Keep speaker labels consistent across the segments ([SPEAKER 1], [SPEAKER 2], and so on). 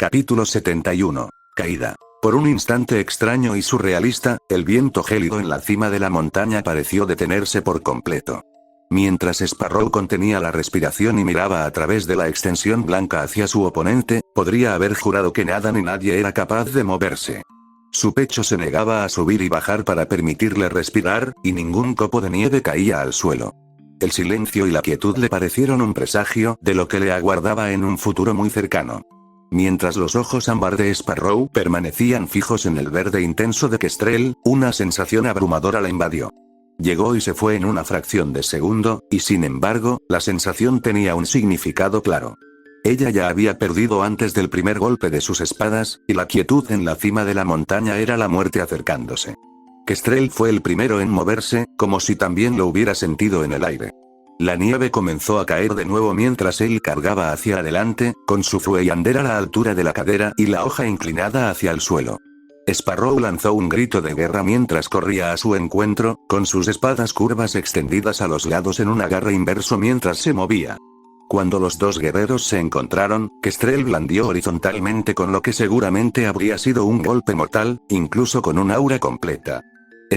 [SPEAKER 1] Capítulo 71. Caída. Por un instante extraño y surrealista, el viento gélido en la cima de la montaña pareció detenerse por completo. Mientras Sparrow contenía la respiración y miraba a través de la extensión blanca hacia su oponente, podría haber jurado que nada ni nadie era capaz de moverse. Su pecho se negaba a subir y bajar para permitirle respirar, y ningún copo de nieve caía al suelo. El silencio y la quietud le parecieron un presagio de lo que le aguardaba en un futuro muy cercano. Mientras los ojos ámbar de Sparrow permanecían fijos en el verde intenso de Kestrel, una sensación abrumadora la invadió. Llegó y se fue en una fracción de segundo, y sin embargo, la sensación tenía un significado claro. Ella ya había perdido antes del primer golpe de sus espadas, y la quietud en la cima de la montaña era la muerte acercándose. Kestrel fue el primero en moverse, como si también lo hubiera sentido en el aire. La nieve comenzó a caer de nuevo mientras él cargaba hacia adelante, con su Fueyander a la altura de la cadera y la hoja inclinada hacia el suelo. Sparrow lanzó un grito de guerra mientras corría a su encuentro, con sus espadas curvas extendidas a los lados en un agarre inverso mientras se movía. Cuando los dos guerreros se encontraron, Kestrel blandió horizontalmente con lo que seguramente habría sido un golpe mortal, incluso con un aura completa.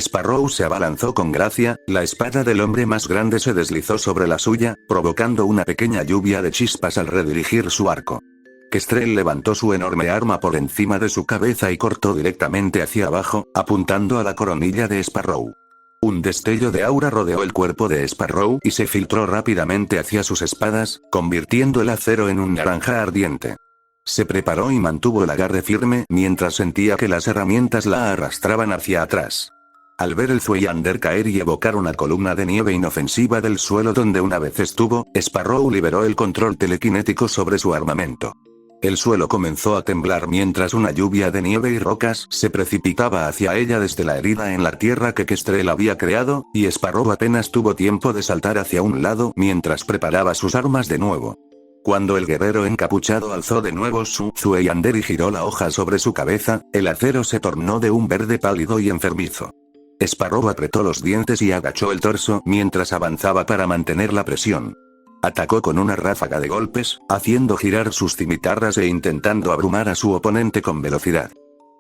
[SPEAKER 1] Sparrow se abalanzó con gracia, la espada del hombre más grande se deslizó sobre la suya, provocando una pequeña lluvia de chispas al redirigir su arco. Kestrel levantó su enorme arma por encima de su cabeza y cortó directamente hacia abajo, apuntando a la coronilla de Sparrow. Un destello de aura rodeó el cuerpo de Sparrow y se filtró rápidamente hacia sus espadas, convirtiendo el acero en un naranja ardiente. Se preparó y mantuvo el agarre firme mientras sentía que las herramientas la arrastraban hacia atrás. Al ver el Fueyander caer y evocar una columna de nieve inofensiva del suelo donde una vez estuvo, Sparrow liberó el control telequinético sobre su armamento. El suelo comenzó a temblar mientras una lluvia de nieve y rocas se precipitaba hacia ella desde la herida en la tierra que Kestrel había creado, y Sparrow apenas tuvo tiempo de saltar hacia un lado mientras preparaba sus armas de nuevo. Cuando el guerrero encapuchado alzó de nuevo su Fueyander y giró la hoja sobre su cabeza, el acero se tornó de un verde pálido y enfermizo. Sparrow apretó los dientes y agachó el torso mientras avanzaba para mantener la presión. Atacó con una ráfaga de golpes, haciendo girar sus cimitarras e intentando abrumar a su oponente con velocidad.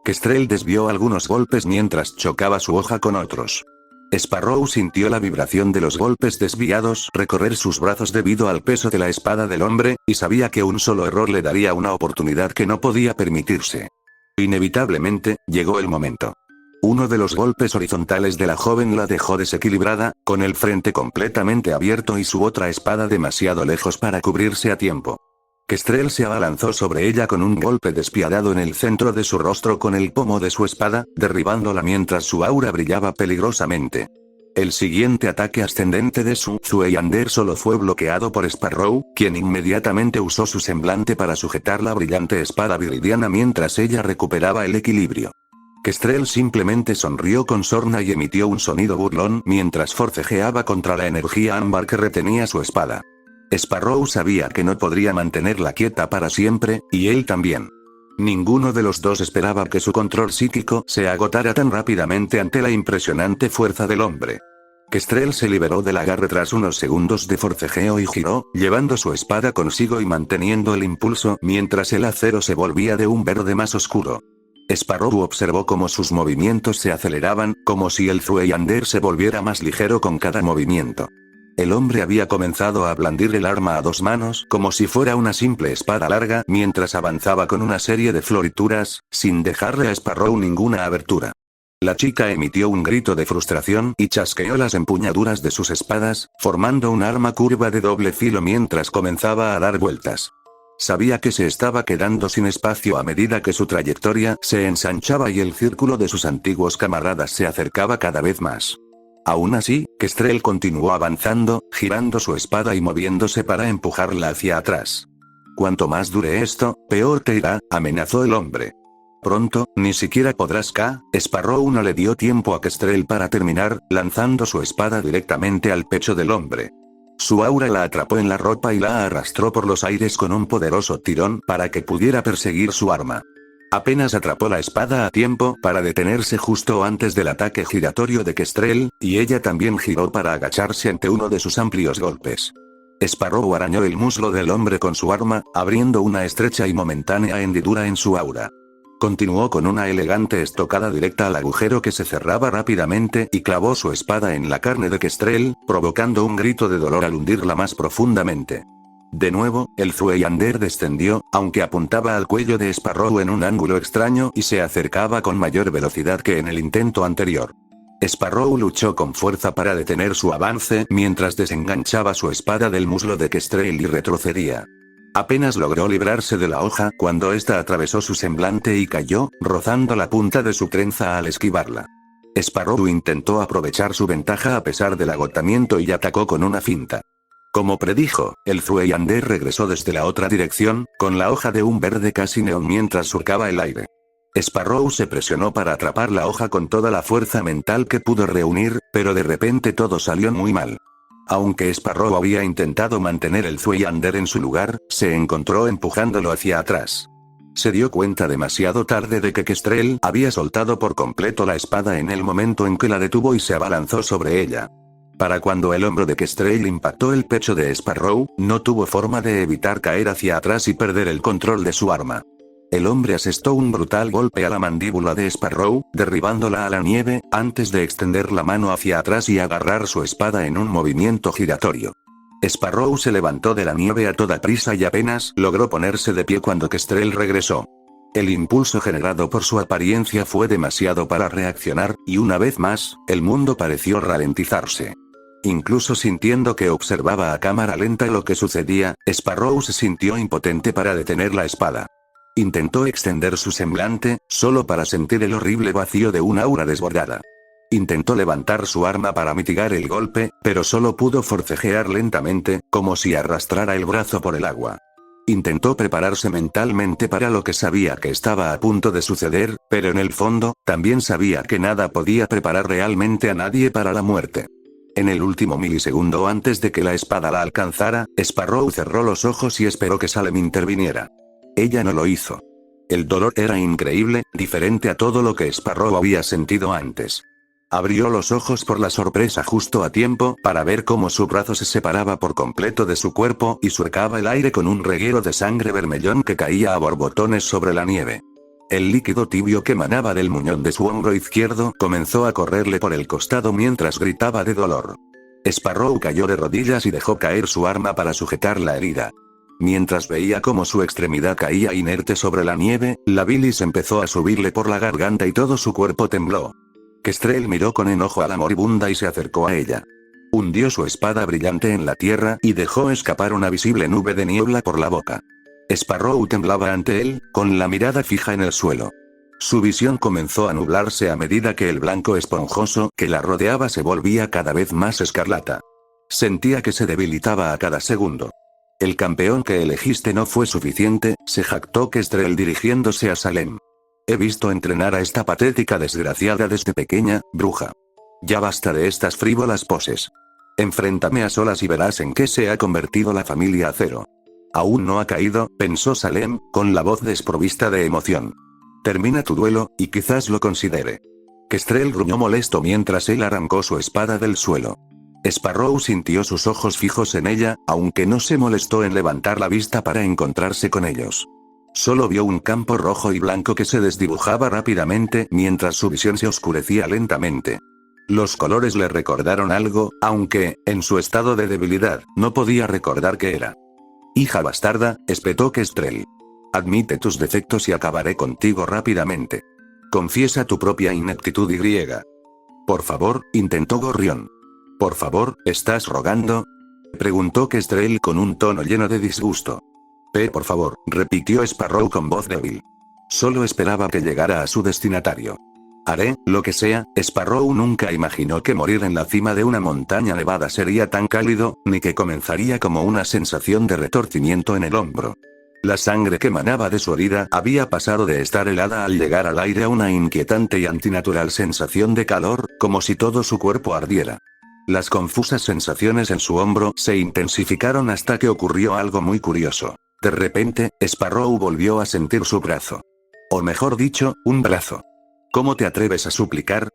[SPEAKER 1] Kestrel desvió algunos golpes mientras chocaba su hoja con otros. Sparrow sintió la vibración de los golpes desviados recorrer sus brazos debido al peso de la espada del hombre, y sabía que un solo error le daría una oportunidad que no podía permitirse. Inevitablemente, llegó el momento. Uno de los golpes horizontales de la joven la dejó desequilibrada, con el frente completamente abierto y su otra espada demasiado lejos para cubrirse a tiempo. Kestrel se abalanzó sobre ella con un golpe despiadado en el centro de su rostro con el pomo de su espada, derribándola mientras su aura brillaba peligrosamente. El siguiente ataque ascendente de su Fueyander solo fue bloqueado por Sparrow, quien inmediatamente usó su semblante para sujetar la brillante espada viridiana mientras ella recuperaba el equilibrio. Kestrel simplemente sonrió con sorna y emitió un sonido burlón mientras forcejeaba contra la energía ámbar que retenía su espada. Sparrow sabía que no podría mantenerla quieta para siempre, y él también. Ninguno de los dos esperaba que su control psíquico se agotara tan rápidamente ante la impresionante fuerza del hombre. Kestrel se liberó del agarre tras unos segundos de forcejeo y giró, llevando su espada consigo y manteniendo el impulso mientras el acero se volvía de un verde más oscuro. Sparrow observó cómo sus movimientos se aceleraban, como si el Fueyander se volviera más ligero con cada movimiento. El hombre había comenzado a blandir el arma a dos manos como si fuera una simple espada larga mientras avanzaba con una serie de florituras, sin dejarle a Sparrow ninguna abertura. La chica emitió un grito de frustración y chasqueó las empuñaduras de sus espadas, formando un arma curva de doble filo mientras comenzaba a dar vueltas. Sabía que se estaba quedando sin espacio a medida que su trayectoria se ensanchaba y el círculo de sus antiguos camaradas se acercaba cada vez más. Aún así, Kestrel continuó avanzando, girando su espada y moviéndose para empujarla hacia atrás. Cuanto más dure esto, peor te irá, amenazó el hombre. Pronto, ni siquiera podrás Sparrow no le dio tiempo a Kestrel para terminar, lanzando su espada directamente al pecho del hombre. Su aura la atrapó en la ropa y la arrastró por los aires con un poderoso tirón para que pudiera perseguir su arma. Apenas atrapó la espada a tiempo para detenerse justo antes del ataque giratorio de Kestrel, y ella también giró para agacharse ante uno de sus amplios golpes. Sparrow arañó el muslo del hombre con su arma, abriendo una estrecha y momentánea hendidura en su aura. Continuó con una elegante estocada directa al agujero que se cerraba rápidamente y clavó su espada en la carne de Kestrel, provocando un grito de dolor al hundirla más profundamente. De nuevo, el Zueyander descendió, aunque apuntaba al cuello de Sparrow en un ángulo extraño y se acercaba con mayor velocidad que en el intento anterior. Sparrow luchó con fuerza para detener su avance mientras desenganchaba su espada del muslo de Kestrel y retrocedía. Apenas logró librarse de la hoja cuando ésta atravesó su semblante y cayó, rozando la punta de su trenza al esquivarla. Sparrow intentó aprovechar su ventaja a pesar del agotamiento y atacó con una finta. Como predijo, el Zueyander regresó desde la otra dirección, con la hoja de un verde casi neón mientras surcaba el aire. Sparrow se presionó para atrapar la hoja con toda la fuerza mental que pudo reunir, pero de repente todo salió muy mal. Aunque Sparrow había intentado mantener el Zueyander en su lugar, se encontró empujándolo hacia atrás. Se dio cuenta demasiado tarde de que Kestrel había soltado por completo la espada en el momento en que la detuvo y se abalanzó sobre ella. Para cuando el hombro de Kestrel impactó el pecho de Sparrow, no tuvo forma de evitar caer hacia atrás y perder el control de su arma. El hombre asestó un brutal golpe a la mandíbula de Sparrow, derribándola a la nieve, antes de extender la mano hacia atrás y agarrar su espada en un movimiento giratorio. Sparrow se levantó de la nieve a toda prisa y apenas logró ponerse de pie cuando Kestrel regresó. El impulso generado por su apariencia fue demasiado para reaccionar, y una vez más, el mundo pareció ralentizarse. Incluso sintiendo que observaba a cámara lenta lo que sucedía, Sparrow se sintió impotente para detener la espada. Intentó extender su semblante, solo para sentir el horrible vacío de un aura desbordada. Intentó levantar su arma para mitigar el golpe, pero solo pudo forcejear lentamente, como si arrastrara el brazo por el agua. Intentó prepararse mentalmente para lo que sabía que estaba a punto de suceder, pero en el fondo, también sabía que nada podía preparar realmente a nadie para la muerte. En el último milisegundo antes de que la espada la alcanzara, Sparrow cerró los ojos y esperó que Salem interviniera. Ella no lo hizo. El dolor era increíble, diferente a todo lo que Sparrow había sentido antes. Abrió los ojos por la sorpresa justo a tiempo para ver cómo su brazo se separaba por completo de su cuerpo y surcaba el aire con un reguero de sangre vermellón que caía a borbotones sobre la nieve. El líquido tibio que emanaba del muñón de su hombro izquierdo comenzó a correrle por el costado mientras gritaba de dolor. Sparrow cayó de rodillas y dejó caer su arma para sujetar la herida. Mientras veía cómo su extremidad caía inerte sobre la nieve, la bilis empezó a subirle por la garganta y todo su cuerpo tembló. Kestrel miró con enojo a la moribunda y se acercó a ella. Hundió su espada brillante en la tierra y dejó escapar una visible nube de niebla por la boca. Sparrow temblaba ante él, con la mirada fija en el suelo. Su visión comenzó a nublarse a medida que el blanco esponjoso que la rodeaba se volvía cada vez más escarlata. Sentía que se debilitaba a cada segundo. El campeón que elegiste no fue suficiente, se jactó Kestrel dirigiéndose a Salem. He visto entrenar a esta patética desgraciada desde pequeña, bruja. Ya basta de estas frívolas poses. Enfréntame a solas y verás en qué se ha convertido la familia Acero. Aún no ha caído, pensó Salem, con la voz desprovista de emoción. Termina tu duelo, y quizás lo considere. Kestrel gruñó molesto mientras él arrancó su espada del suelo. Sparrow sintió sus ojos fijos en ella, aunque no se molestó en levantar la vista para encontrarse con ellos. Solo vio un campo rojo y blanco que se desdibujaba rápidamente mientras su visión se oscurecía lentamente. Los colores le recordaron algo, aunque, en su estado de debilidad, no podía recordar qué era. Hija bastarda, espetó Kestrel. Admite tus defectos y acabaré contigo rápidamente. Confiesa tu propia ineptitud y griega. Por favor, intentó Gorrión. Por favor, ¿estás rogando? Preguntó Kestrel con un tono lleno de disgusto. Por favor, repitió Sparrow con voz débil. Solo esperaba que llegara a su destinatario. Haré lo que sea. Sparrow nunca imaginó que morir en la cima de una montaña nevada sería tan cálido, ni que comenzaría como una sensación de retorcimiento en el hombro. La sangre que emanaba de su herida había pasado de estar helada al llegar al aire a una inquietante y antinatural sensación de calor, como si todo su cuerpo ardiera. Las confusas sensaciones en su hombro se intensificaron hasta que ocurrió algo muy curioso. De repente, Sparrow volvió a sentir su brazo. O mejor dicho, un brazo. ¿Cómo te atreves a suplicar?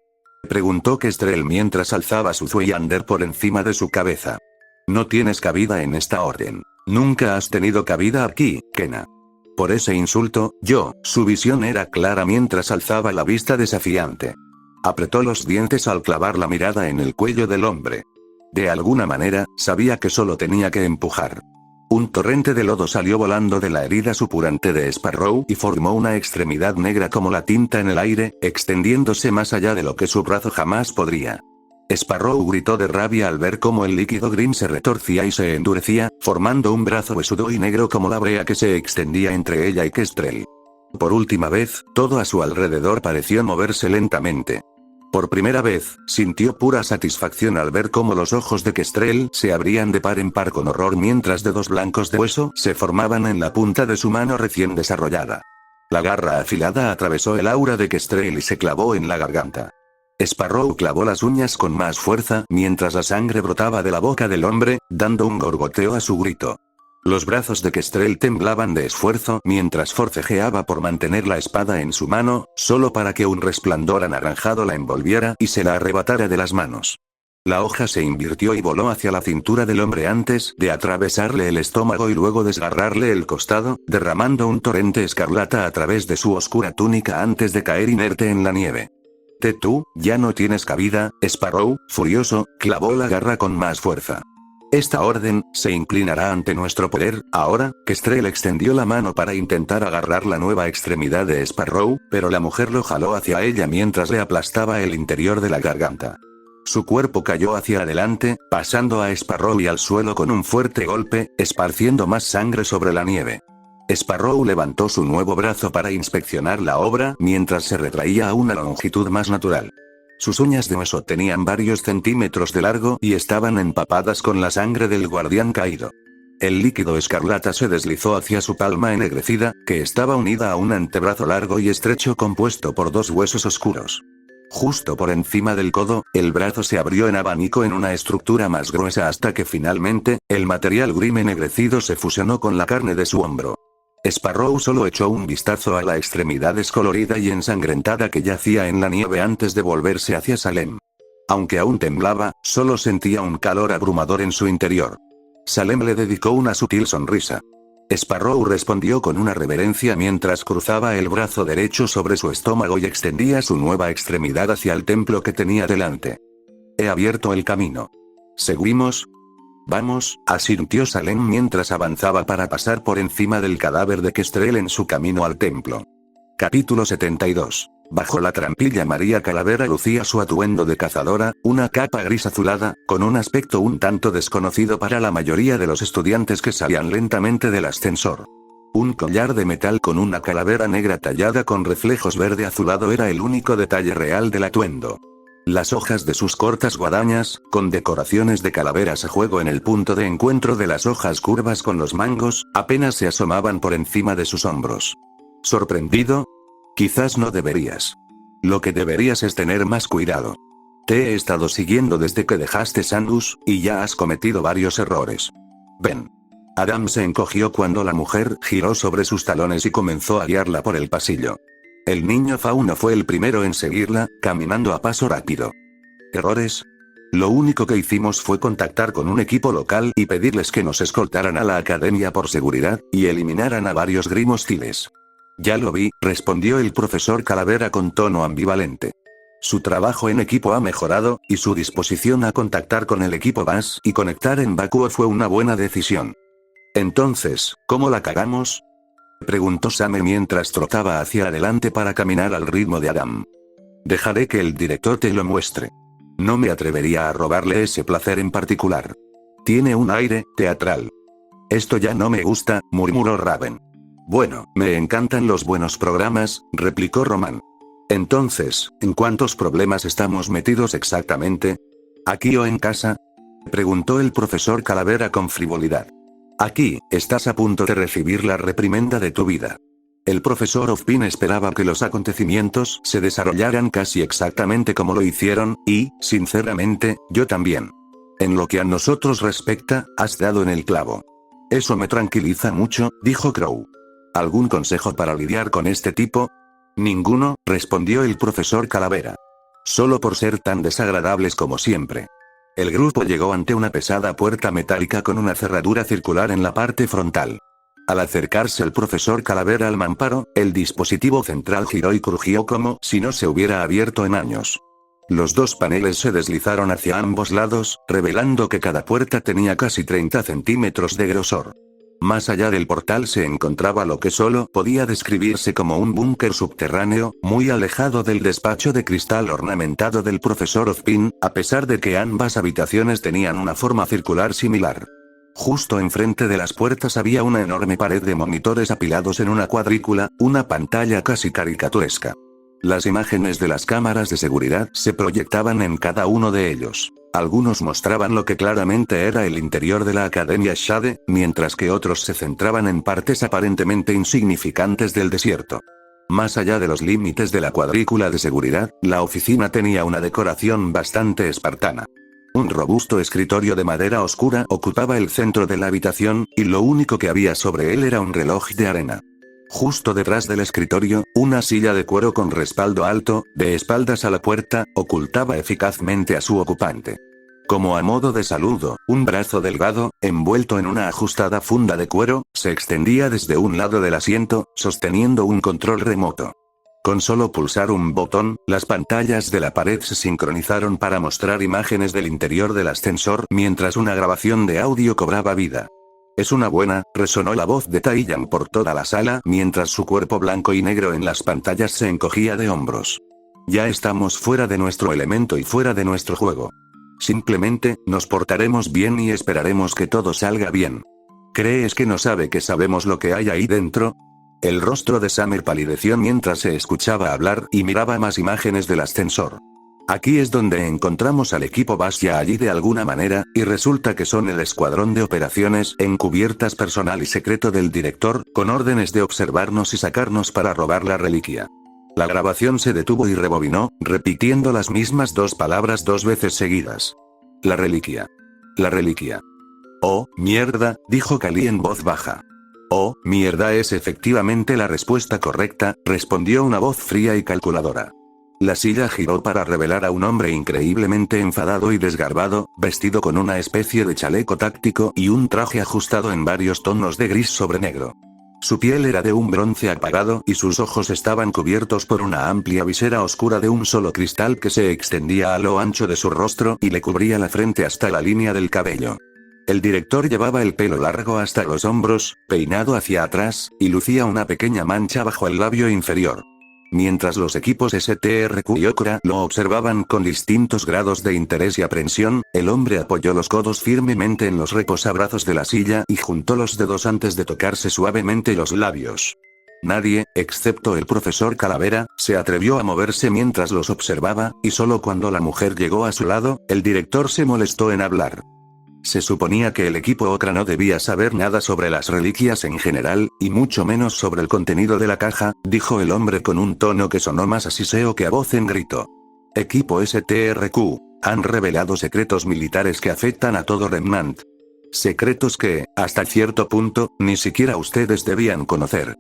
[SPEAKER 1] Preguntó Kestrel mientras alzaba su Zueyander por encima de su cabeza. No tienes cabida en esta orden. Nunca has tenido cabida aquí, Kena. Por ese insulto, su visión era clara mientras alzaba la vista desafiante. Apretó los dientes al clavar la mirada en el cuello del hombre. De alguna manera, sabía que solo tenía que empujar. Un torrente de lodo salió volando de la herida supurante de Sparrow y formó una extremidad negra como la tinta en el aire, extendiéndose más allá de lo que su brazo jamás podría. Sparrow gritó de rabia al ver cómo el líquido gris se retorcía y se endurecía, formando un brazo huesudo y negro como la brea que se extendía entre ella y Kestrel. Por última vez, todo a su alrededor pareció moverse lentamente. Por primera vez, sintió pura satisfacción al ver cómo los ojos de Kestrel se abrían de par en par con horror mientras dedos blancos de hueso se formaban en la punta de su mano recién desarrollada. La garra afilada atravesó el aura de Kestrel y se clavó en la garganta. Sparrow clavó las uñas con más fuerza mientras la sangre brotaba de la boca del hombre, dando un gorgoteo a su grito. Los brazos de Kestrel temblaban de esfuerzo mientras forcejeaba por mantener la espada en su mano, solo para que un resplandor anaranjado la envolviera y se la arrebatara de las manos. La hoja se invirtió y voló hacia la cintura del hombre antes de atravesarle el estómago y luego desgarrarle el costado, derramando un torrente escarlata a través de su oscura túnica antes de caer inerte en la nieve. Tú, ya no tienes cabida, Sparrow, furioso, clavó la garra con más fuerza. Esta orden se inclinará ante nuestro poder. Ahora, Kestrel extendió la mano para intentar agarrar la nueva extremidad de Sparrow, pero la mujer lo jaló hacia ella mientras le aplastaba el interior de la garganta. Su cuerpo cayó hacia adelante, pasando a Sparrow y al suelo con un fuerte golpe, esparciendo más sangre sobre la nieve. Sparrow levantó su nuevo brazo para inspeccionar la obra mientras se retraía a una longitud más natural. Sus uñas de hueso tenían varios centímetros de largo y estaban empapadas con la sangre del guardián caído. El líquido escarlata se deslizó hacia su palma ennegrecida, que estaba unida a un antebrazo largo y estrecho compuesto por dos huesos oscuros. Justo por encima del codo, el brazo se abrió en abanico en una estructura más gruesa hasta que finalmente, el material gris ennegrecido se fusionó con la carne de su hombro. Sparrow solo echó un vistazo a la extremidad descolorida y ensangrentada que yacía en la nieve antes de volverse hacia Salem. Aunque aún temblaba, solo sentía un calor abrumador en su interior. Salem le dedicó una sutil sonrisa. Sparrow respondió con una reverencia mientras cruzaba el brazo derecho sobre su estómago y extendía su nueva extremidad hacia el templo que tenía delante. He abierto el camino. ¿Seguimos? Vamos, asintió Salem mientras avanzaba para pasar por encima del cadáver de Kestrel en su camino al templo. Capítulo 72. Bajo la trampilla María Calavera lucía su atuendo de cazadora, una capa gris azulada, con un aspecto un tanto desconocido para la mayoría de los estudiantes que salían lentamente del ascensor. Un collar de metal con una calavera negra tallada con reflejos verde azulado era el único detalle real del atuendo. Las hojas de sus cortas guadañas, con decoraciones de calaveras a juego en el punto de encuentro de las hojas curvas con los mangos, apenas se asomaban por encima de sus hombros. ¿Sorprendido? Quizás no deberías. Lo que deberías es tener más cuidado. Te he estado siguiendo desde que dejaste Sandus, y ya has cometido varios errores. Ven. Adam se encogió cuando la mujer giró sobre sus talones y comenzó a guiarla por el pasillo. El niño fauno fue el primero en seguirla, caminando a paso rápido. ¿Errores? Lo único que hicimos fue contactar con un equipo local y pedirles que nos escoltaran a la academia por seguridad, y eliminaran a varios Grimm hostiles. Ya lo vi, respondió el profesor Calavera con tono ambivalente. Su trabajo en equipo ha mejorado, y su disposición a contactar con el equipo Bass y conectar en Bakuo fue una buena decisión. Entonces, ¿cómo la cagamos?, preguntó Same mientras trotaba hacia adelante para caminar al ritmo de Adam. Dejaré que el director te lo muestre. No me atrevería a robarle ese placer en particular. Tiene un aire teatral. Esto ya no me gusta, murmuró Raven. Bueno, me encantan los buenos programas, replicó Roman. Entonces, ¿en cuántos problemas estamos metidos exactamente? ¿Aquí o en casa?, preguntó el profesor Calavera con frivolidad. Aquí, estás a punto de recibir la reprimenda de tu vida. El profesor Ofpin esperaba que los acontecimientos se desarrollaran casi exactamente como lo hicieron, y, sinceramente, yo también. En lo que a nosotros respecta, has dado en el clavo. Eso me tranquiliza mucho, dijo Crow. ¿Algún consejo para lidiar con este tipo? Ninguno, respondió el profesor Calavera. Solo por ser tan desagradables como siempre. El grupo llegó ante una pesada puerta metálica con una cerradura circular en la parte frontal. Al acercarse el profesor Calavera al mamparo, el dispositivo central giró y crujió como si no se hubiera abierto en años. Los dos paneles se deslizaron hacia ambos lados, revelando que cada puerta tenía casi 30 centímetros de grosor. Más allá del portal se encontraba lo que solo podía describirse como un búnker subterráneo, muy alejado del despacho de cristal ornamentado del profesor Ozpin, a pesar de que ambas habitaciones tenían una forma circular similar. Justo enfrente de las puertas había una enorme pared de monitores apilados en una cuadrícula, una pantalla casi caricaturesca. Las imágenes de las cámaras de seguridad se proyectaban en cada uno de ellos. Algunos mostraban lo que claramente era el interior de la Academia Shade, mientras que otros se centraban en partes aparentemente insignificantes del desierto. Más allá de los límites de la cuadrícula de seguridad, la oficina tenía una decoración bastante espartana. Un robusto escritorio de madera oscura ocupaba el centro de la habitación, y lo único que había sobre él era un reloj de arena. Justo detrás del escritorio, una silla de cuero con respaldo alto, de espaldas a la puerta, ocultaba eficazmente a su ocupante. Como a modo de saludo, un brazo delgado, envuelto en una ajustada funda de cuero, se extendía desde un lado del asiento, sosteniendo un control remoto. Con solo pulsar un botón, las pantallas de la pared se sincronizaron para mostrar imágenes del interior del ascensor mientras una grabación de audio cobraba vida. «Es una buena», resonó la voz de Taiyang por toda la sala mientras su cuerpo blanco y negro en las pantallas se encogía de hombros. «Ya estamos fuera de nuestro elemento y fuera de nuestro juego. Simplemente, nos portaremos bien y esperaremos que todo salga bien. ¿Crees que no sabe que sabemos lo que hay ahí dentro?» El rostro de Summer palideció mientras se escuchaba hablar y miraba más imágenes del ascensor. Aquí es donde encontramos al equipo Basya allí de alguna manera, y resulta que son el escuadrón de operaciones encubiertas personal y secreto del director, con órdenes de observarnos y sacarnos para robar la reliquia. La grabación se detuvo y rebobinó, repitiendo las mismas dos palabras dos veces seguidas. La reliquia. La reliquia. «Oh, mierda», dijo Kali en voz baja. «Oh, mierda es efectivamente la respuesta correcta», respondió una voz fría y calculadora. La silla giró para revelar a un hombre increíblemente enfadado y desgarbado, vestido con una especie de chaleco táctico y un traje ajustado en varios tonos de gris sobre negro. Su piel era de un bronce apagado y sus ojos estaban cubiertos por una amplia visera oscura de un solo cristal que se extendía a lo ancho de su rostro y le cubría la frente hasta la línea del cabello. El director llevaba el pelo largo hasta los hombros, peinado hacia atrás, y lucía una pequeña mancha bajo el labio inferior. Mientras los equipos STRQ y Okra lo observaban con distintos grados de interés y aprensión, el hombre apoyó los codos firmemente en los reposabrazos de la silla y juntó los dedos antes de tocarse suavemente los labios. Nadie, excepto el profesor Calavera, se atrevió a moverse mientras los observaba, y solo cuando la mujer llegó a su lado, el director se molestó en hablar. Se suponía que el equipo Okra no debía saber nada sobre las reliquias en general, y mucho menos sobre el contenido de la caja, dijo el hombre con un tono que sonó más a siseo que a voz en grito. Equipo STRQ, han revelado secretos militares que afectan a todo Remnant. Secretos que, hasta cierto punto, ni siquiera ustedes debían conocer.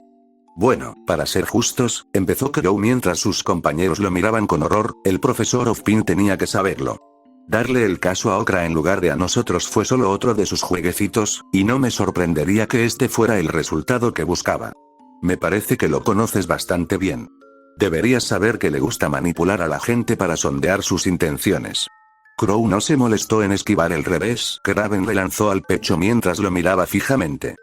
[SPEAKER 1] Bueno, para ser justos, empezó Crow mientras sus compañeros lo miraban con horror, el profesor Ozpin tenía que saberlo. Darle el caso a Okra en lugar de a nosotros fue solo otro de sus jueguecitos, y no me sorprendería que este fuera el resultado que buscaba. Me parece que lo conoces bastante bien. Deberías saber que le gusta manipular a la gente para sondear sus intenciones. Crow no se molestó en esquivar el revés que Raven le lanzó al pecho mientras lo miraba fijamente.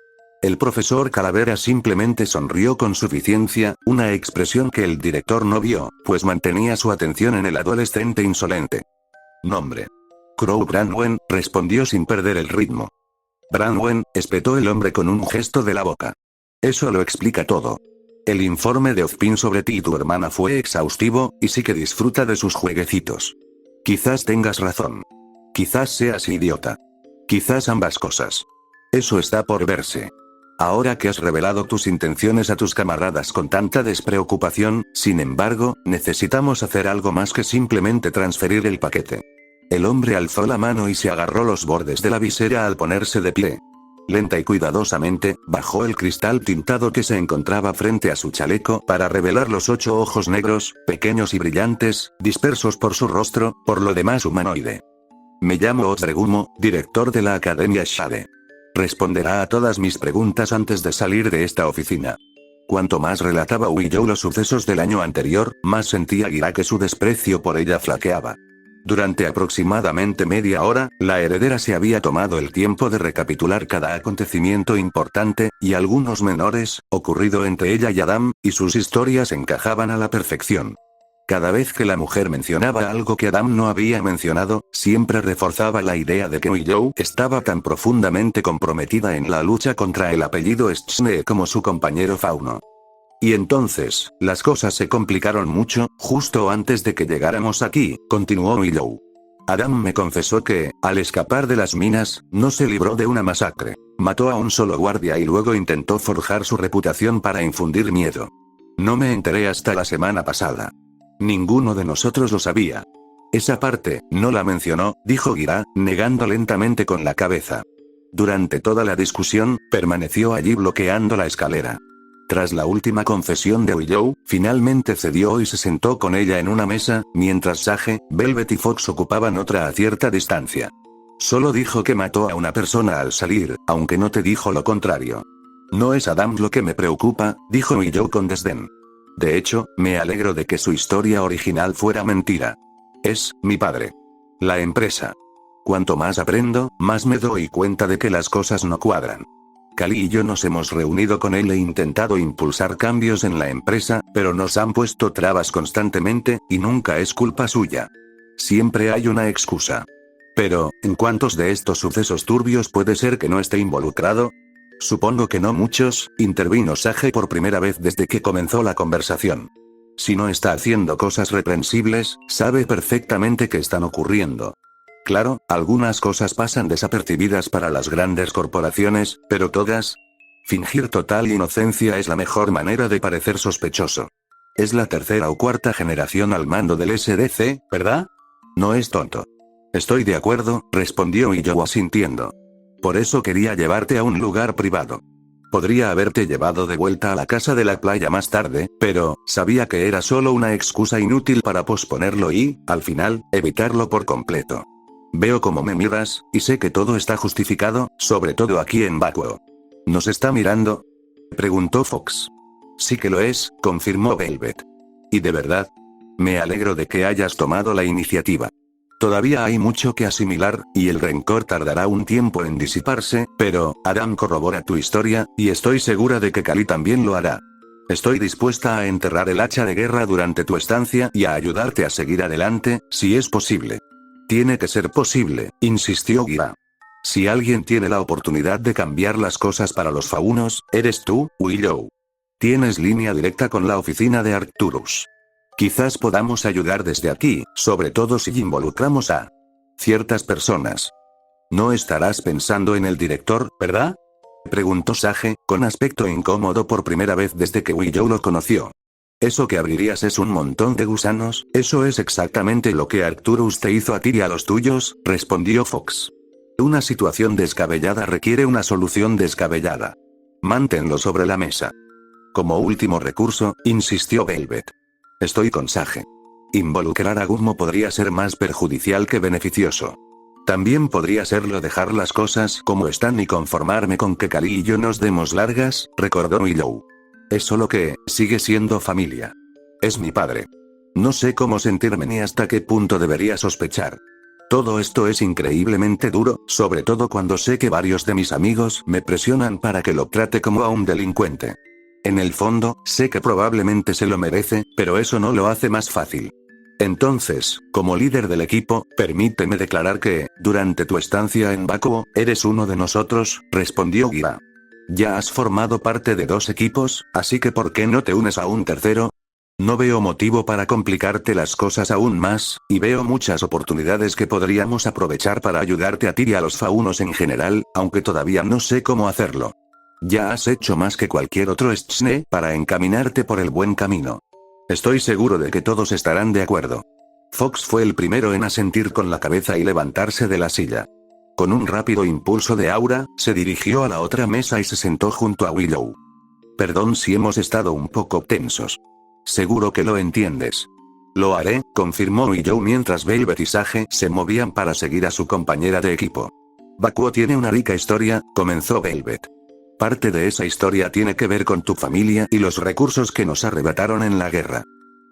[SPEAKER 1] El profesor Calavera simplemente sonrió con suficiencia, una expresión que el director no vio, pues mantenía su atención en el adolescente insolente. Nombre. Crow Branwen, respondió sin perder el ritmo. Branwen, espetó el hombre con un gesto de la boca. Eso lo explica todo. El informe de Ozpin sobre ti y tu hermana fue exhaustivo, y sí que disfruta de sus jueguecitos. Quizás tengas razón. Quizás seas idiota. Quizás ambas cosas. Eso está por verse. Ahora que has revelado tus intenciones a tus camaradas con tanta despreocupación, sin embargo, necesitamos hacer algo más que simplemente transferir el paquete. El hombre alzó la mano y se agarró los bordes de la visera al ponerse de pie. Lenta y cuidadosamente, bajó el cristal tintado que se encontraba frente a su chaleco para revelar los 8 ojos negros, pequeños y brillantes, dispersos por su rostro, por lo demás humanoide. Me llamo Ozregumo, director de la Academia Shade. Responderá a todas mis preguntas antes de salir de esta oficina. Cuanto más relataba Uilou los sucesos del año anterior, más sentía Gira que su desprecio por ella flaqueaba. Durante aproximadamente media hora, la heredera se había tomado el tiempo de recapitular cada acontecimiento importante, y algunos menores, ocurrido entre ella y Adam, y sus historias encajaban a la perfección. Cada vez que la mujer mencionaba algo que Adam no había mencionado, siempre reforzaba la idea de que Uilou estaba tan profundamente comprometida en la lucha contra el apellido Schne como su compañero Fauno. Y entonces, las cosas se complicaron mucho, justo antes de que llegáramos aquí, continuó Uilou. Adam me confesó que, al escapar de las minas, no se libró de una masacre. Mató a un solo guardia y luego intentó forjar su reputación para infundir miedo. No me enteré hasta la semana pasada. Ninguno de nosotros lo sabía. Esa parte, no la mencionó, dijo Gira, negando lentamente con la cabeza. Durante toda la discusión, permaneció allí bloqueando la escalera. Tras la última confesión de Uilou, finalmente cedió y se sentó con ella en una mesa, mientras Sage, Velvet y Fox ocupaban otra a cierta distancia. Solo dijo que mató a una persona al salir, aunque no te dijo lo contrario. No es Adam lo que me preocupa, dijo Uilou con desdén. De hecho, me alegro de que su historia original fuera mentira. Es mi padre. La empresa. Cuanto más aprendo, más me doy cuenta de que las cosas no cuadran. Kali y yo nos hemos reunido con él e intentado impulsar cambios en la empresa, pero nos han puesto trabas constantemente, y nunca es culpa suya. Siempre hay una excusa. Pero, ¿en cuántos de estos sucesos turbios puede ser que no esté involucrado? Supongo que no muchos, intervino Sage por primera vez desde que comenzó la conversación. Si no está haciendo cosas reprensibles, sabe perfectamente que están ocurriendo. Claro, algunas cosas pasan desapercibidas para las grandes corporaciones, pero todas. Fingir total inocencia es la mejor manera de parecer sospechoso. Es la tercera o cuarta generación al mando del SDC, ¿verdad? No es tonto. Estoy de acuerdo, respondió Uilou asintiendo. Por eso quería llevarte a un lugar privado. Podría haberte llevado de vuelta a la casa de la playa más tarde, pero, sabía que era solo una excusa inútil para posponerlo y, al final, evitarlo por completo. Veo cómo me miras, y sé que todo está justificado, sobre todo aquí en Bakuo. ¿Nos está mirando?, preguntó Fox. Sí que lo es, confirmó Velvet. ¿Y de verdad? Me alegro de que hayas tomado la iniciativa. Todavía hay mucho que asimilar, y el rencor tardará un tiempo en disiparse, pero, Adam corrobora tu historia, y estoy segura de que Kali también lo hará. Estoy dispuesta a enterrar el hacha de guerra durante tu estancia y a ayudarte a seguir adelante, si es posible. Tiene que ser posible, insistió Gira. Si alguien tiene la oportunidad de cambiar las cosas para los faunos, eres tú, Uilou. Tienes línea directa con la oficina de Arcturus. Quizás podamos ayudar desde aquí, sobre todo si involucramos a ciertas personas. No estarás pensando en el director, ¿verdad?, preguntó Sage, con aspecto incómodo por primera vez desde que Uilou lo conoció. Eso que abrirías es un montón de gusanos, eso es exactamente lo que Arcturus te hizo a ti y a los tuyos, respondió Fox. Una situación descabellada requiere una solución descabellada. Manténlo sobre la mesa. Como último recurso, insistió Velvet. Estoy con Sage. Involucrar a Gummo podría ser más perjudicial que beneficioso. También podría serlo dejar las cosas como están y conformarme con que Kali y yo nos demos largas, recordó Uilou. Es solo que, sigue siendo familia. Es mi padre. No sé cómo sentirme ni hasta qué punto debería sospechar. Todo esto es increíblemente duro, sobre todo cuando sé que varios de mis amigos me presionan para que lo trate como a un delincuente. En el fondo, sé que probablemente se lo merece, pero eso no lo hace más fácil. Entonces, como líder del equipo, permíteme declarar que, durante tu estancia en Bakuo, eres uno de nosotros, respondió Gira. Ya has formado parte de 2 equipos, así que ¿por qué no te unes a un tercero? No veo motivo para complicarte las cosas aún más, y veo muchas oportunidades que podríamos aprovechar para ayudarte a ti y a los faunos en general, aunque todavía no sé cómo hacerlo. Ya has hecho más que cualquier otro Schne para encaminarte por el buen camino. Estoy seguro de que todos estarán de acuerdo. Fox fue el primero en asentir con la cabeza y levantarse de la silla. Con un rápido impulso de aura, se dirigió a la otra mesa y se sentó junto a Uilou. Perdón si hemos estado un poco tensos. Seguro que lo entiendes. Lo haré, confirmó Willou mientras Velvet y Sage se movían para seguir a su compañera de equipo. Bakuo tiene una rica historia, comenzó Velvet. Parte de esa historia tiene que ver con tu familia y los recursos que nos arrebataron en la guerra.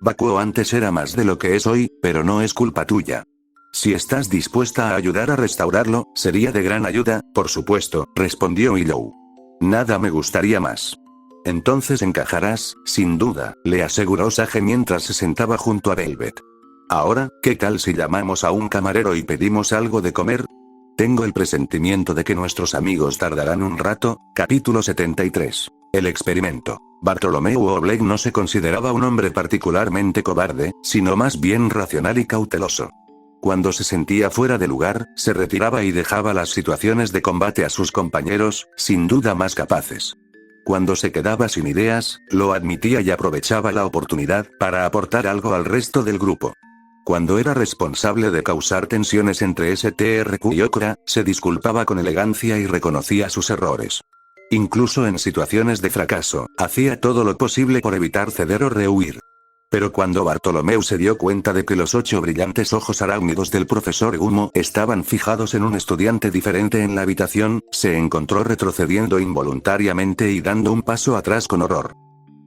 [SPEAKER 1] Bakuo antes era más de lo que es hoy, pero no es culpa tuya. Si estás dispuesta a ayudar a restaurarlo, sería de gran ayuda, por supuesto, respondió Willou. Nada me gustaría más. Entonces encajarás, sin duda, le aseguró Sage mientras se sentaba junto a Velvet. Ahora, ¿qué tal si llamamos a un camarero y pedimos algo de comer? Tengo el presentimiento de que nuestros amigos tardarán un rato. Capítulo 73. El experimento. Bartholomew Oleg no se consideraba un hombre particularmente cobarde, sino más bien racional y cauteloso. Cuando se sentía fuera de lugar, se retiraba y dejaba las situaciones de combate a sus compañeros, sin duda más capaces. Cuando se quedaba sin ideas, lo admitía y aprovechaba la oportunidad para aportar algo al resto del grupo. Cuando era responsable de causar tensiones entre STRQ y Okra, se disculpaba con elegancia y reconocía sus errores. Incluso en situaciones de fracaso, hacía todo lo posible por evitar ceder o rehuir. Pero cuando Bartholomew se dio cuenta de que los 8 brillantes ojos arácnidos del profesor Gumo estaban fijados en un estudiante diferente en la habitación, se encontró retrocediendo involuntariamente y dando un paso atrás con horror.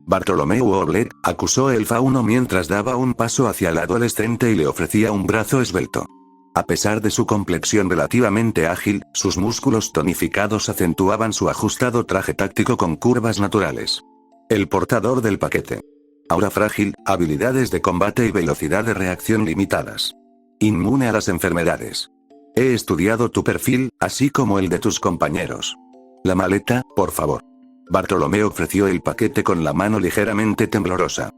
[SPEAKER 1] Bartholomew Oleg, acusó el fauno mientras daba un paso hacia el adolescente y le ofrecía un brazo esbelto. A pesar de su complexión relativamente ágil, sus músculos tonificados acentuaban su ajustado traje táctico con curvas naturales. El portador del paquete. Aura frágil, habilidades de combate y velocidad de reacción limitadas. Inmune a las enfermedades. He estudiado tu perfil, así como el de tus compañeros. La maleta, por favor. Bartholomew ofreció el paquete con la mano ligeramente temblorosa.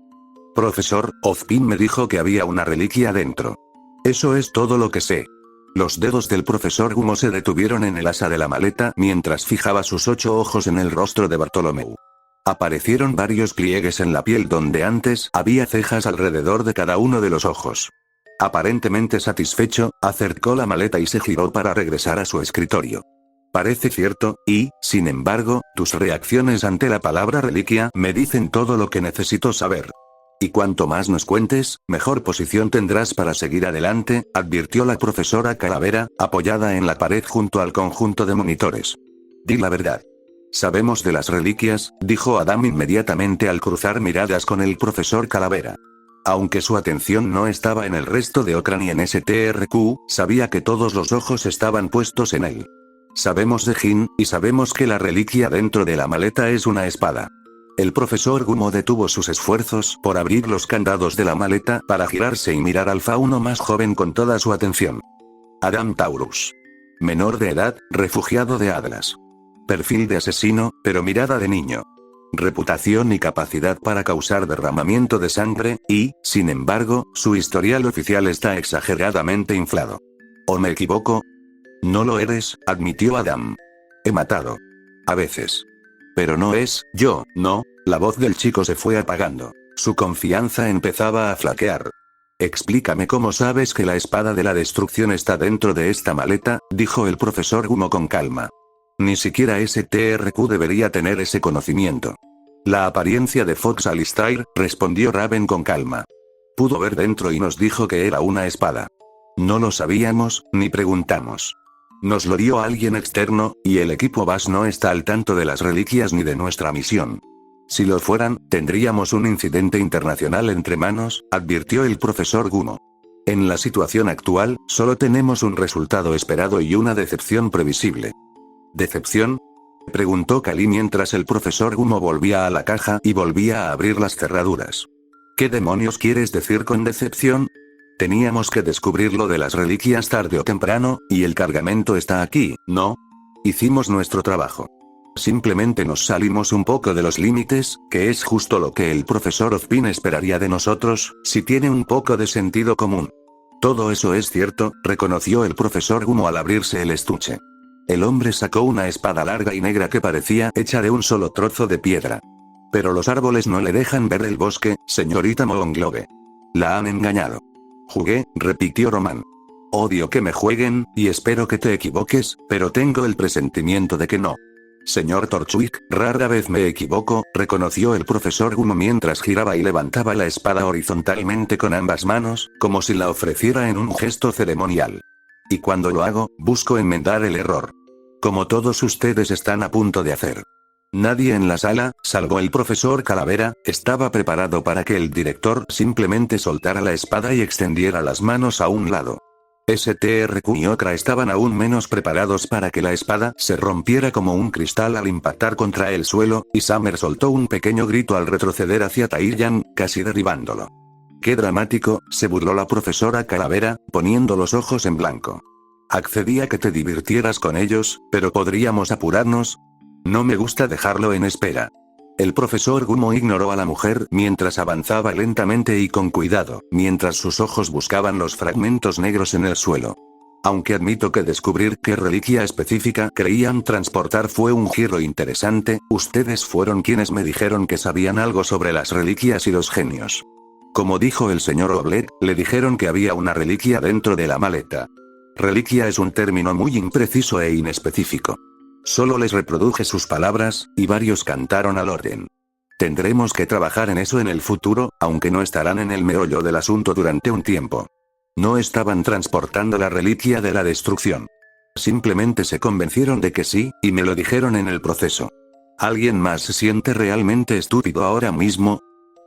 [SPEAKER 1] Profesor, Ozpin me dijo que había una reliquia dentro. Eso es todo lo que sé. Los dedos del profesor Gumo se detuvieron en el asa de la maleta mientras fijaba sus 8 ojos en el rostro de Bartholomew. Aparecieron varios pliegues en la piel donde antes había cejas alrededor de cada uno de los ojos. Aparentemente satisfecho, acercó la maleta y se giró para regresar a su escritorio. Parece cierto, y, sin embargo, tus reacciones ante la palabra reliquia me dicen todo lo que necesito saber. Y cuanto más nos cuentes, mejor posición tendrás para seguir adelante, advirtió la profesora Calavera, apoyada en la pared junto al conjunto de monitores. Di la verdad. Sabemos de las reliquias, dijo Adam inmediatamente al cruzar miradas con el profesor Calavera. Aunque su atención no estaba en el resto de Okra ni en STRQ, sabía que todos los ojos estaban puestos en él. Sabemos de Jin, y sabemos que la reliquia dentro de la maleta es una espada. El profesor Gumo detuvo sus esfuerzos por abrir los candados de la maleta para girarse y mirar al fauno más joven con toda su atención. Adam Taurus. Menor de edad, refugiado de Atlas. Perfil de asesino, pero mirada de niño. Reputación y capacidad para causar derramamiento de sangre, y, sin embargo, su historial oficial está exageradamente inflado. ¿O me equivoco? No lo eres, admitió Adam. He matado. A veces. Pero no es, yo, no. La voz del chico se fue apagando. Su confianza empezaba a flaquear. Explícame cómo sabes que la espada de la destrucción está dentro de esta maleta, dijo el profesor Gumo con calma. Ni siquiera STRQ debería tener ese conocimiento. La apariencia de Fox Alistair, respondió Raven con calma. Pudo ver dentro y nos dijo que era una espada. No lo sabíamos, ni preguntamos. Nos lo dio alguien externo, y el equipo BAS no está al tanto de las reliquias ni de nuestra misión. Si lo fueran, tendríamos un incidente internacional entre manos, advirtió el profesor Gumo. En la situación actual, solo tenemos un resultado esperado y una decepción previsible. ¿Decepción? Preguntó Kali mientras el profesor Gumo volvía a la caja y volvía a abrir las cerraduras. ¿Qué demonios quieres decir con decepción? Teníamos que descubrir lo de las reliquias tarde o temprano, y el cargamento está aquí, ¿no? Hicimos nuestro trabajo. Simplemente nos salimos un poco de los límites, que es justo lo que el profesor Ozpin esperaría de nosotros, si tiene un poco de sentido común. Todo eso es cierto, reconoció el profesor Gumo al abrirse el estuche. El hombre sacó una espada larga y negra que parecía hecha de un solo trozo de piedra. Pero los árboles no le dejan ver el bosque, señorita Moonglobe. La han engañado. Jugué, repitió Roman. Odio que me jueguen, y espero que te equivoques, pero tengo el presentimiento de que no. Señor Torchwick, rara vez me equivoco, reconoció el profesor Gumo mientras giraba y levantaba la espada horizontalmente con ambas manos, como si la ofreciera en un gesto ceremonial. Y cuando lo hago, busco enmendar el error. Como todos ustedes están a punto de hacer. Nadie en la sala, salvo el profesor Calavera, estaba preparado para que el director simplemente soltara la espada y extendiera las manos a un lado. STRQ y Okra estaban aún menos preparados para que la espada se rompiera como un cristal al impactar contra el suelo, y Summer soltó un pequeño grito al retroceder hacia Taiyang, casi derribándolo. ¡Qué dramático!, se burló la profesora Calavera, poniendo los ojos en blanco. Accedí a que te divirtieras con ellos, pero ¿podríamos apurarnos? No me gusta dejarlo en espera. El profesor Gumo ignoró a la mujer mientras avanzaba lentamente y con cuidado, mientras sus ojos buscaban los fragmentos negros en el suelo. Aunque admito que descubrir qué reliquia específica creían transportar fue un giro interesante, ustedes fueron quienes me dijeron que sabían algo sobre las reliquias y los genios. Como dijo el señor Oblet, le dijeron que había una reliquia dentro de la maleta. Reliquia es un término muy impreciso e inespecífico. Solo les reproduje sus palabras, y varios cantaron al orden. Tendremos que trabajar en eso en el futuro, aunque no estarán en el meollo del asunto durante un tiempo. No estaban transportando la reliquia de la destrucción. Simplemente se convencieron de que sí, y me lo dijeron en el proceso. ¿Alguien más se siente realmente estúpido ahora mismo?,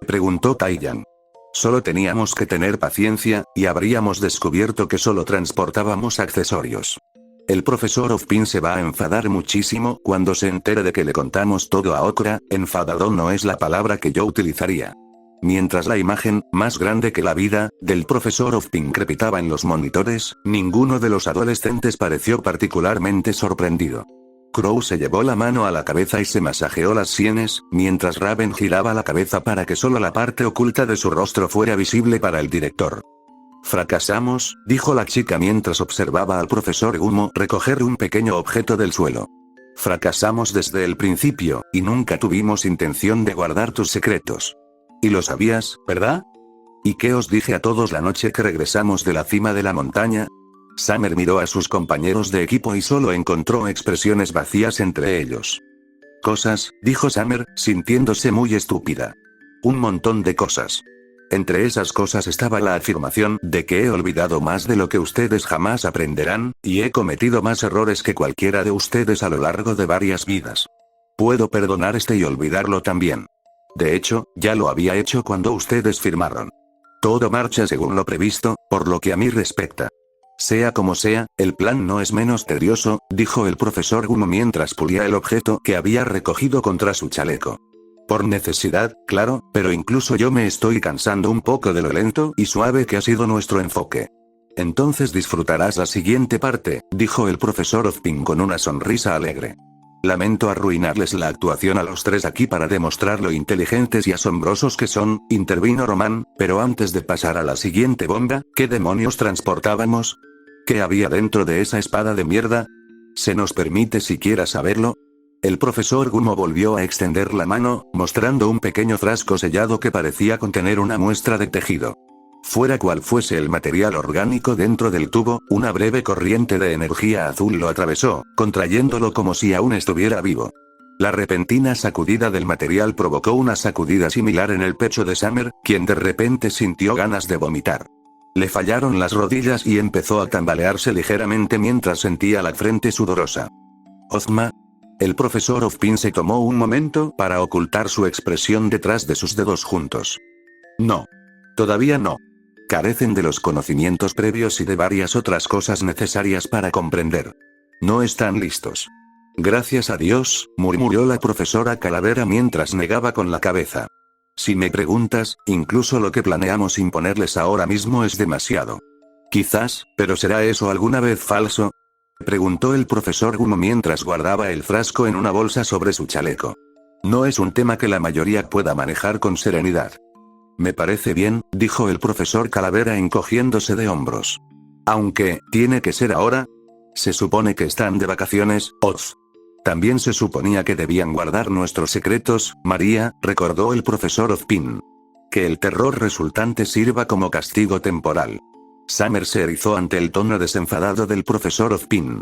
[SPEAKER 1] preguntó Taiyang. Solo teníamos que tener paciencia, y habríamos descubierto que solo transportábamos accesorios. El profesor Ofpin se va a enfadar muchísimo cuando se entere de que le contamos todo a Okra. Enfadado no es la palabra que yo utilizaría. Mientras la imagen, más grande que la vida, del profesor Ofpin crepitaba en los monitores, ninguno de los adolescentes pareció particularmente sorprendido. Crow se llevó la mano a la cabeza y se masajeó las sienes, mientras Raven giraba la cabeza para que solo la parte oculta de su rostro fuera visible para el director. Fracasamos, dijo la chica mientras observaba al profesor Gumo recoger un pequeño objeto del suelo. Fracasamos desde el principio, y nunca tuvimos intención de guardar tus secretos. Y lo sabías, ¿verdad? ¿Y qué os dije a todos la noche que regresamos de la cima de la montaña? Summer miró a sus compañeros de equipo y solo encontró expresiones vacías entre ellos. Cosas, dijo Summer, sintiéndose muy estúpida. Un montón de cosas. Entre esas cosas estaba la afirmación de que he olvidado más de lo que ustedes jamás aprenderán, y he cometido más errores que cualquiera de ustedes a lo largo de varias vidas. Puedo perdonar y olvidarlo también. De hecho, ya lo había hecho cuando ustedes firmaron. Todo marcha según lo previsto, por lo que a mí respecta. Sea como sea, el plan no es menos tedioso, dijo el profesor Gumo mientras pulía el objeto que había recogido contra su chaleco. Por necesidad, claro, pero incluso yo me estoy cansando un poco de lo lento y suave que ha sido nuestro enfoque. Entonces disfrutarás la siguiente parte, dijo el profesor Ofpin con una sonrisa alegre. Lamento arruinarles la actuación a los tres aquí para demostrar lo inteligentes y asombrosos que son, intervino Roman, pero antes de pasar a la siguiente bomba, ¿qué demonios transportábamos? ¿Qué había dentro de esa espada de mierda? ¿Se nos permite siquiera saberlo? El profesor Gumo volvió a extender la mano, mostrando un pequeño frasco sellado que parecía contener una muestra de tejido. Fuera cual fuese el material orgánico dentro del tubo, una breve corriente de energía azul lo atravesó, contrayéndolo como si aún estuviera vivo. La repentina sacudida del material provocó una sacudida similar en el pecho de Summer, quien de repente sintió ganas de vomitar. Le fallaron las rodillas y empezó a tambalearse ligeramente mientras sentía la frente sudorosa. Ozma. El profesor Ofpin se tomó un momento para ocultar su expresión detrás de sus dedos juntos. No. Todavía no. Carecen de los conocimientos previos y de varias otras cosas necesarias para comprender. No están listos. Gracias a Dios, murmuró la profesora Calavera mientras negaba con la cabeza. Si me preguntas, incluso lo que planeamos imponerles ahora mismo es demasiado. Quizás, pero ¿será eso alguna vez falso? Preguntó el profesor Gumo mientras guardaba el frasco en una bolsa sobre su chaleco. No es un tema que la mayoría pueda manejar con serenidad. Me parece bien, dijo el profesor Calavera encogiéndose de hombros. Aunque, ¿tiene que ser ahora? Se supone que están de vacaciones, Oz. También se suponía que debían guardar nuestros secretos, María, recordó el profesor Ofpin. Que el terror resultante sirva como castigo temporal. Summer se erizó ante el tono desenfadado del profesor Ofpin.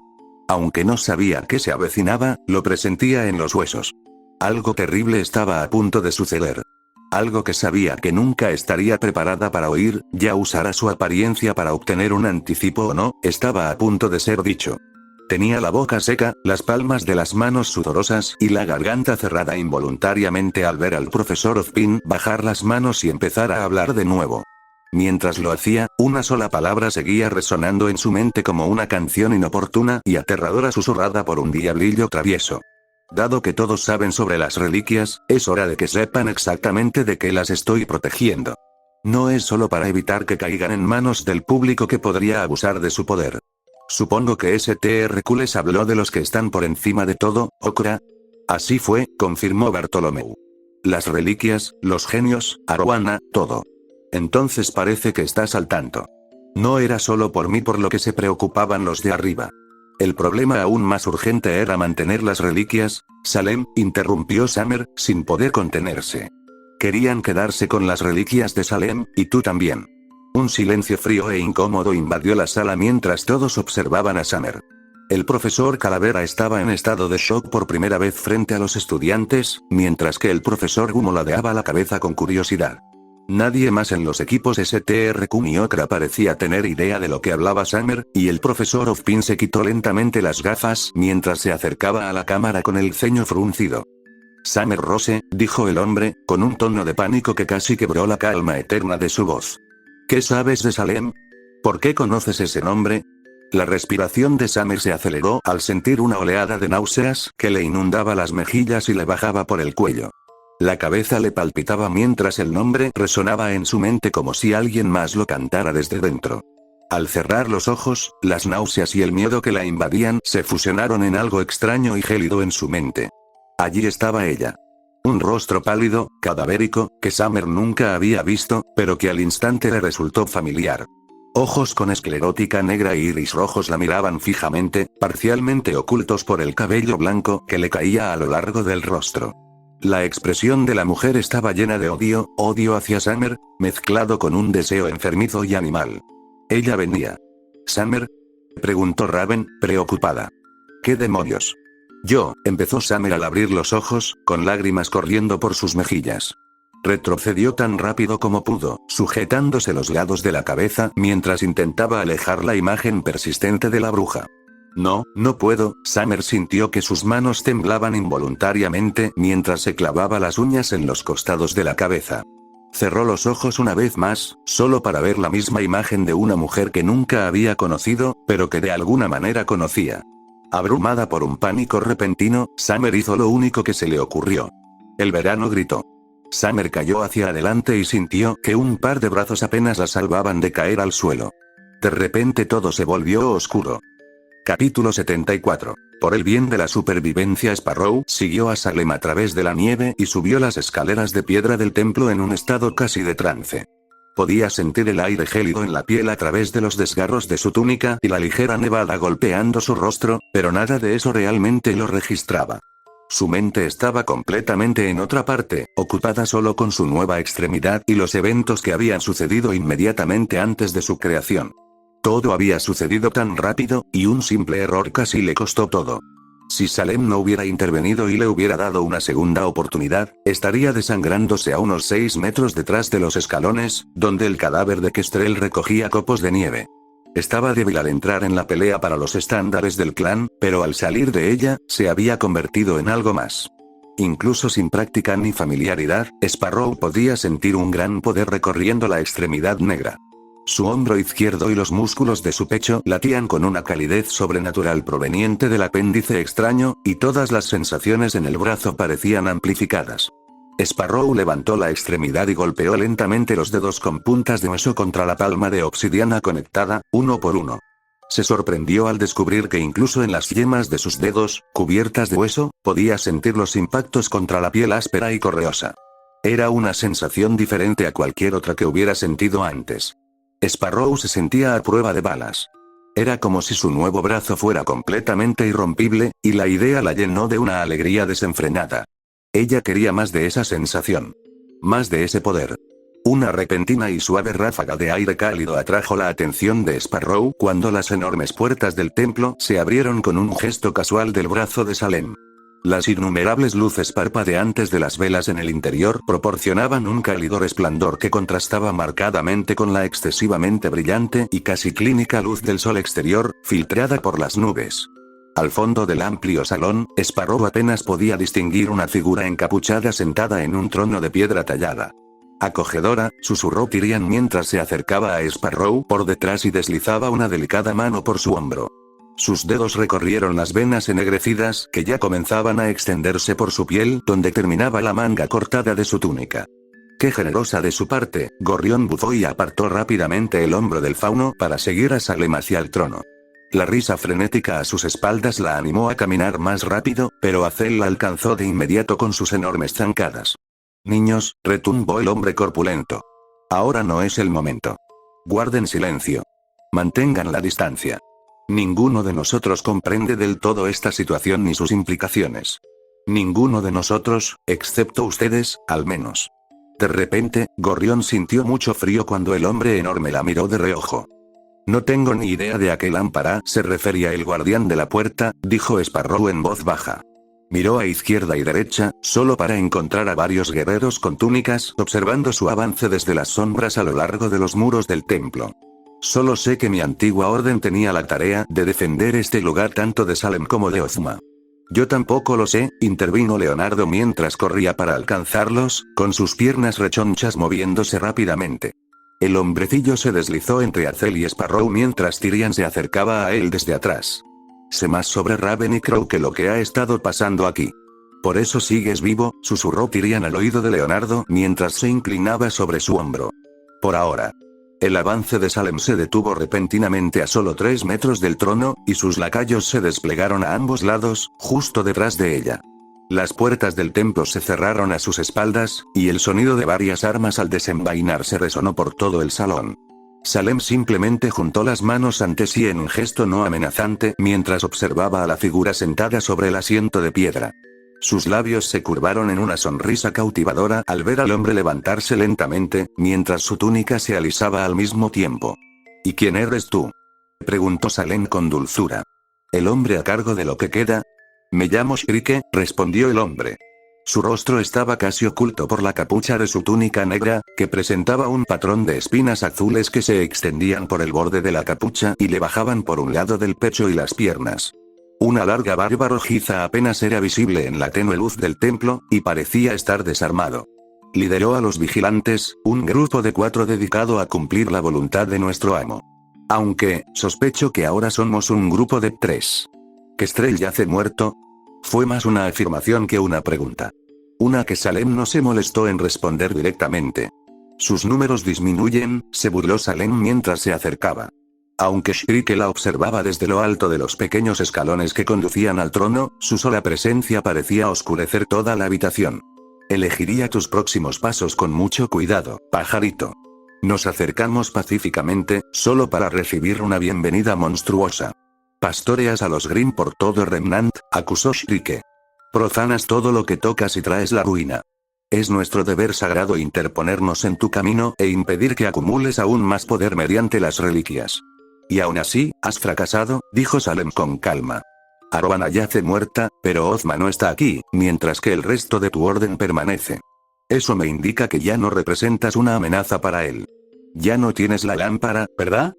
[SPEAKER 1] Aunque no sabía qué se avecinaba, lo presentía en los huesos. Algo terrible estaba a punto de suceder. Algo que sabía que nunca estaría preparada para oír, ya usara su apariencia para obtener un anticipo o no, estaba a punto de ser dicho. Tenía la boca seca, las palmas de las manos sudorosas y la garganta cerrada involuntariamente al ver al profesor Ozpin bajar las manos y empezar a hablar de nuevo. Mientras lo hacía, una sola palabra seguía resonando en su mente como una canción inoportuna y aterradora susurrada por un diablillo travieso. Dado que todos saben sobre las reliquias, es hora de que sepan exactamente de qué las estoy protegiendo. No es solo para evitar que caigan en manos del público que podría abusar de su poder. Supongo que STRQ les habló de los que están por encima de todo, Okra. Así fue, confirmó Bartolomeu. Las reliquias, los genios, Arowana, todo. Entonces parece que estás al tanto. No era solo por mí por lo que se preocupaban los de arriba. El problema aún más urgente era mantener las reliquias. Salem, interrumpió Summer, sin poder contenerse. Querían quedarse con las reliquias de Salem, y tú también. Un silencio frío e incómodo invadió la sala mientras todos observaban a Summer. El profesor Calavera estaba en estado de shock por primera vez frente a los estudiantes, mientras que el profesor Gumo ladeaba la cabeza con curiosidad. Nadie más en los equipos STRQ ni Okra parecía tener idea de lo que hablaba Summer, y el profesor Ozpin se quitó lentamente las gafas mientras se acercaba a la cámara con el ceño fruncido. Summer Rose, dijo el hombre, con un tono de pánico que casi quebró la calma eterna de su voz. ¿Qué sabes de Salem? ¿Por qué conoces ese nombre? La respiración de Summer se aceleró al sentir una oleada de náuseas que le inundaba las mejillas y le bajaba por el cuello. La cabeza le palpitaba mientras el nombre resonaba en su mente como si alguien más lo cantara desde dentro. Al cerrar los ojos, las náuseas y el miedo que la invadían se fusionaron en algo extraño y gélido en su mente. Allí estaba ella. Un rostro pálido, cadavérico, que Summer nunca había visto, pero que al instante le resultó familiar. Ojos con esclerótica negra e iris rojos la miraban fijamente, parcialmente ocultos por el cabello blanco que le caía a lo largo del rostro. La expresión de la mujer estaba llena de odio hacia Summer, mezclado con un deseo enfermizo y animal. Ella venía. ¿Summer? Preguntó Raven, preocupada. ¿Qué demonios? Empezó Summer al abrir los ojos, con lágrimas corriendo por sus mejillas. Retrocedió tan rápido como pudo, sujetándose los lados de la cabeza mientras intentaba alejar la imagen persistente de la bruja. No puedo. Summer sintió que sus manos temblaban involuntariamente mientras se clavaba las uñas en los costados de la cabeza. Cerró los ojos una vez más, solo para ver la misma imagen de una mujer que nunca había conocido, pero que de alguna manera conocía. Abrumada por un pánico repentino, Summer hizo lo único que se le ocurrió. El verano gritó. Summer cayó hacia adelante y sintió que un par de brazos apenas la salvaban de caer al suelo. De repente todo se volvió oscuro. Capítulo 74. Por el bien de la supervivencia, Sparrow siguió a Salem a través de la nieve y subió las escaleras de piedra del templo en un estado casi de trance. Podía sentir el aire gélido en la piel a través de los desgarros de su túnica y la ligera nevada golpeando su rostro, pero nada de eso realmente lo registraba. Su mente estaba completamente en otra parte, ocupada solo con su nueva extremidad y los eventos que habían sucedido inmediatamente antes de su creación. Todo había sucedido tan rápido, y un simple error casi le costó todo. Si Salem no hubiera intervenido y le hubiera dado una segunda oportunidad, estaría desangrándose a unos 6 metros detrás de los escalones, donde el cadáver de Kestrel recogía copos de nieve. Estaba débil al entrar en la pelea para los estándares del clan, pero al salir de ella, se había convertido en algo más. Incluso sin práctica ni familiaridad, Sparrow podía sentir un gran poder recorriendo la extremidad negra. Su hombro izquierdo y los músculos de su pecho latían con una calidez sobrenatural proveniente del apéndice extraño, y todas las sensaciones en el brazo parecían amplificadas. Sparrow levantó la extremidad y golpeó lentamente los dedos con puntas de hueso contra la palma de obsidiana conectada, uno por uno. Se sorprendió al descubrir que incluso en las yemas de sus dedos, cubiertas de hueso, podía sentir los impactos contra la piel áspera y correosa. Era una sensación diferente a cualquier otra que hubiera sentido antes. Sparrow se sentía a prueba de balas. Era como si su nuevo brazo fuera completamente irrompible, y la idea la llenó de una alegría desenfrenada. Ella quería más de esa sensación. Más de ese poder. Una repentina y suave ráfaga de aire cálido atrajo la atención de Sparrow cuando las enormes puertas del templo se abrieron con un gesto casual del brazo de Salem. Las innumerables luces parpadeantes de las velas en el interior proporcionaban un cálido resplandor que contrastaba marcadamente con la excesivamente brillante y casi clínica luz del sol exterior, filtrada por las nubes. Al fondo del amplio salón, Sparrow apenas podía distinguir una figura encapuchada sentada en un trono de piedra tallada. Acogedora, susurró Tyrion mientras se acercaba a Sparrow por detrás y deslizaba una delicada mano por su hombro. Sus dedos recorrieron las venas ennegrecidas que ya comenzaban a extenderse por su piel donde terminaba la manga cortada de su túnica. Qué generosa de su parte, Gorrión bufó y apartó rápidamente el hombro del fauno para seguir a Salem hacia el trono. La risa frenética a sus espaldas la animó a caminar más rápido, pero Azel la alcanzó de inmediato con sus enormes zancadas. Niños, retumbó el hombre corpulento. Ahora no es el momento. Guarden silencio. Mantengan la distancia. Ninguno de nosotros comprende del todo esta situación ni sus implicaciones. Ninguno de nosotros, excepto ustedes, al menos. De repente, Gorrión sintió mucho frío cuando el hombre enorme la miró de reojo. No tengo ni idea de a qué lámpara se refería el guardián de la puerta, dijo Sparrow en voz baja. Miró a izquierda y derecha, solo para encontrar a varios guerreros con túnicas observando su avance desde las sombras a lo largo de los muros del templo. Solo sé que mi antigua orden tenía la tarea de defender este lugar tanto de Salem como de Ozma. Yo tampoco lo sé, intervino Leonardo mientras corría para alcanzarlos, con sus piernas rechonchas moviéndose rápidamente. El hombrecillo se deslizó entre Azel y Sparrow mientras Tyrion se acercaba a él desde atrás. Sé más sobre Ravenclaw que lo que ha estado pasando aquí. Por eso sigues vivo, susurró Tyrion al oído de Leonardo mientras se inclinaba sobre su hombro. Por ahora. El avance de Salem se detuvo repentinamente a solo 3 metros del trono, y sus lacayos se desplegaron a ambos lados, justo detrás de ella. Las puertas del templo se cerraron a sus espaldas, y el sonido de varias armas al desenvainarse resonó por todo el salón. Salem simplemente juntó las manos ante sí en un gesto no amenazante mientras observaba a la figura sentada sobre el asiento de piedra. Sus labios se curvaron en una sonrisa cautivadora al ver al hombre levantarse lentamente, mientras su túnica se alisaba al mismo tiempo. ¿Y quién eres tú?, preguntó Salem con dulzura. ¿El hombre a cargo de lo que queda? Me llamo Shrike, respondió el hombre. Su rostro estaba casi oculto por la capucha de su túnica negra, que presentaba un patrón de espinas azules que se extendían por el borde de la capucha y le bajaban por un lado del pecho y las piernas. Una larga barba rojiza apenas era visible en la tenue luz del templo, y parecía estar desarmado. Lideró a los vigilantes, un grupo de 4 dedicado a cumplir la voluntad de nuestro amo. Aunque, sospecho que ahora somos un grupo de 3. ¿Kestrel yace muerto? Fue más una afirmación que una pregunta. Una que Salem no se molestó en responder directamente. Sus números disminuyen, se burló Salem mientras se acercaba. Aunque Shrike la observaba desde lo alto de los pequeños escalones que conducían al trono, su sola presencia parecía oscurecer toda la habitación. Elegiría tus próximos pasos con mucho cuidado, pajarito. Nos acercamos pacíficamente, solo para recibir una bienvenida monstruosa. Pastoreas a los Grimm por todo Remnant, acusó Shrike. Profanas todo lo que tocas y traes la ruina. Es nuestro deber sagrado interponernos en tu camino e impedir que acumules aún más poder mediante las reliquias. Y aún así, has fracasado, dijo Salem con calma. Arwana yace muerta, pero Ozma no está aquí, mientras que el resto de tu orden permanece. Eso me indica que ya no representas una amenaza para él. Ya no tienes la lámpara, ¿verdad?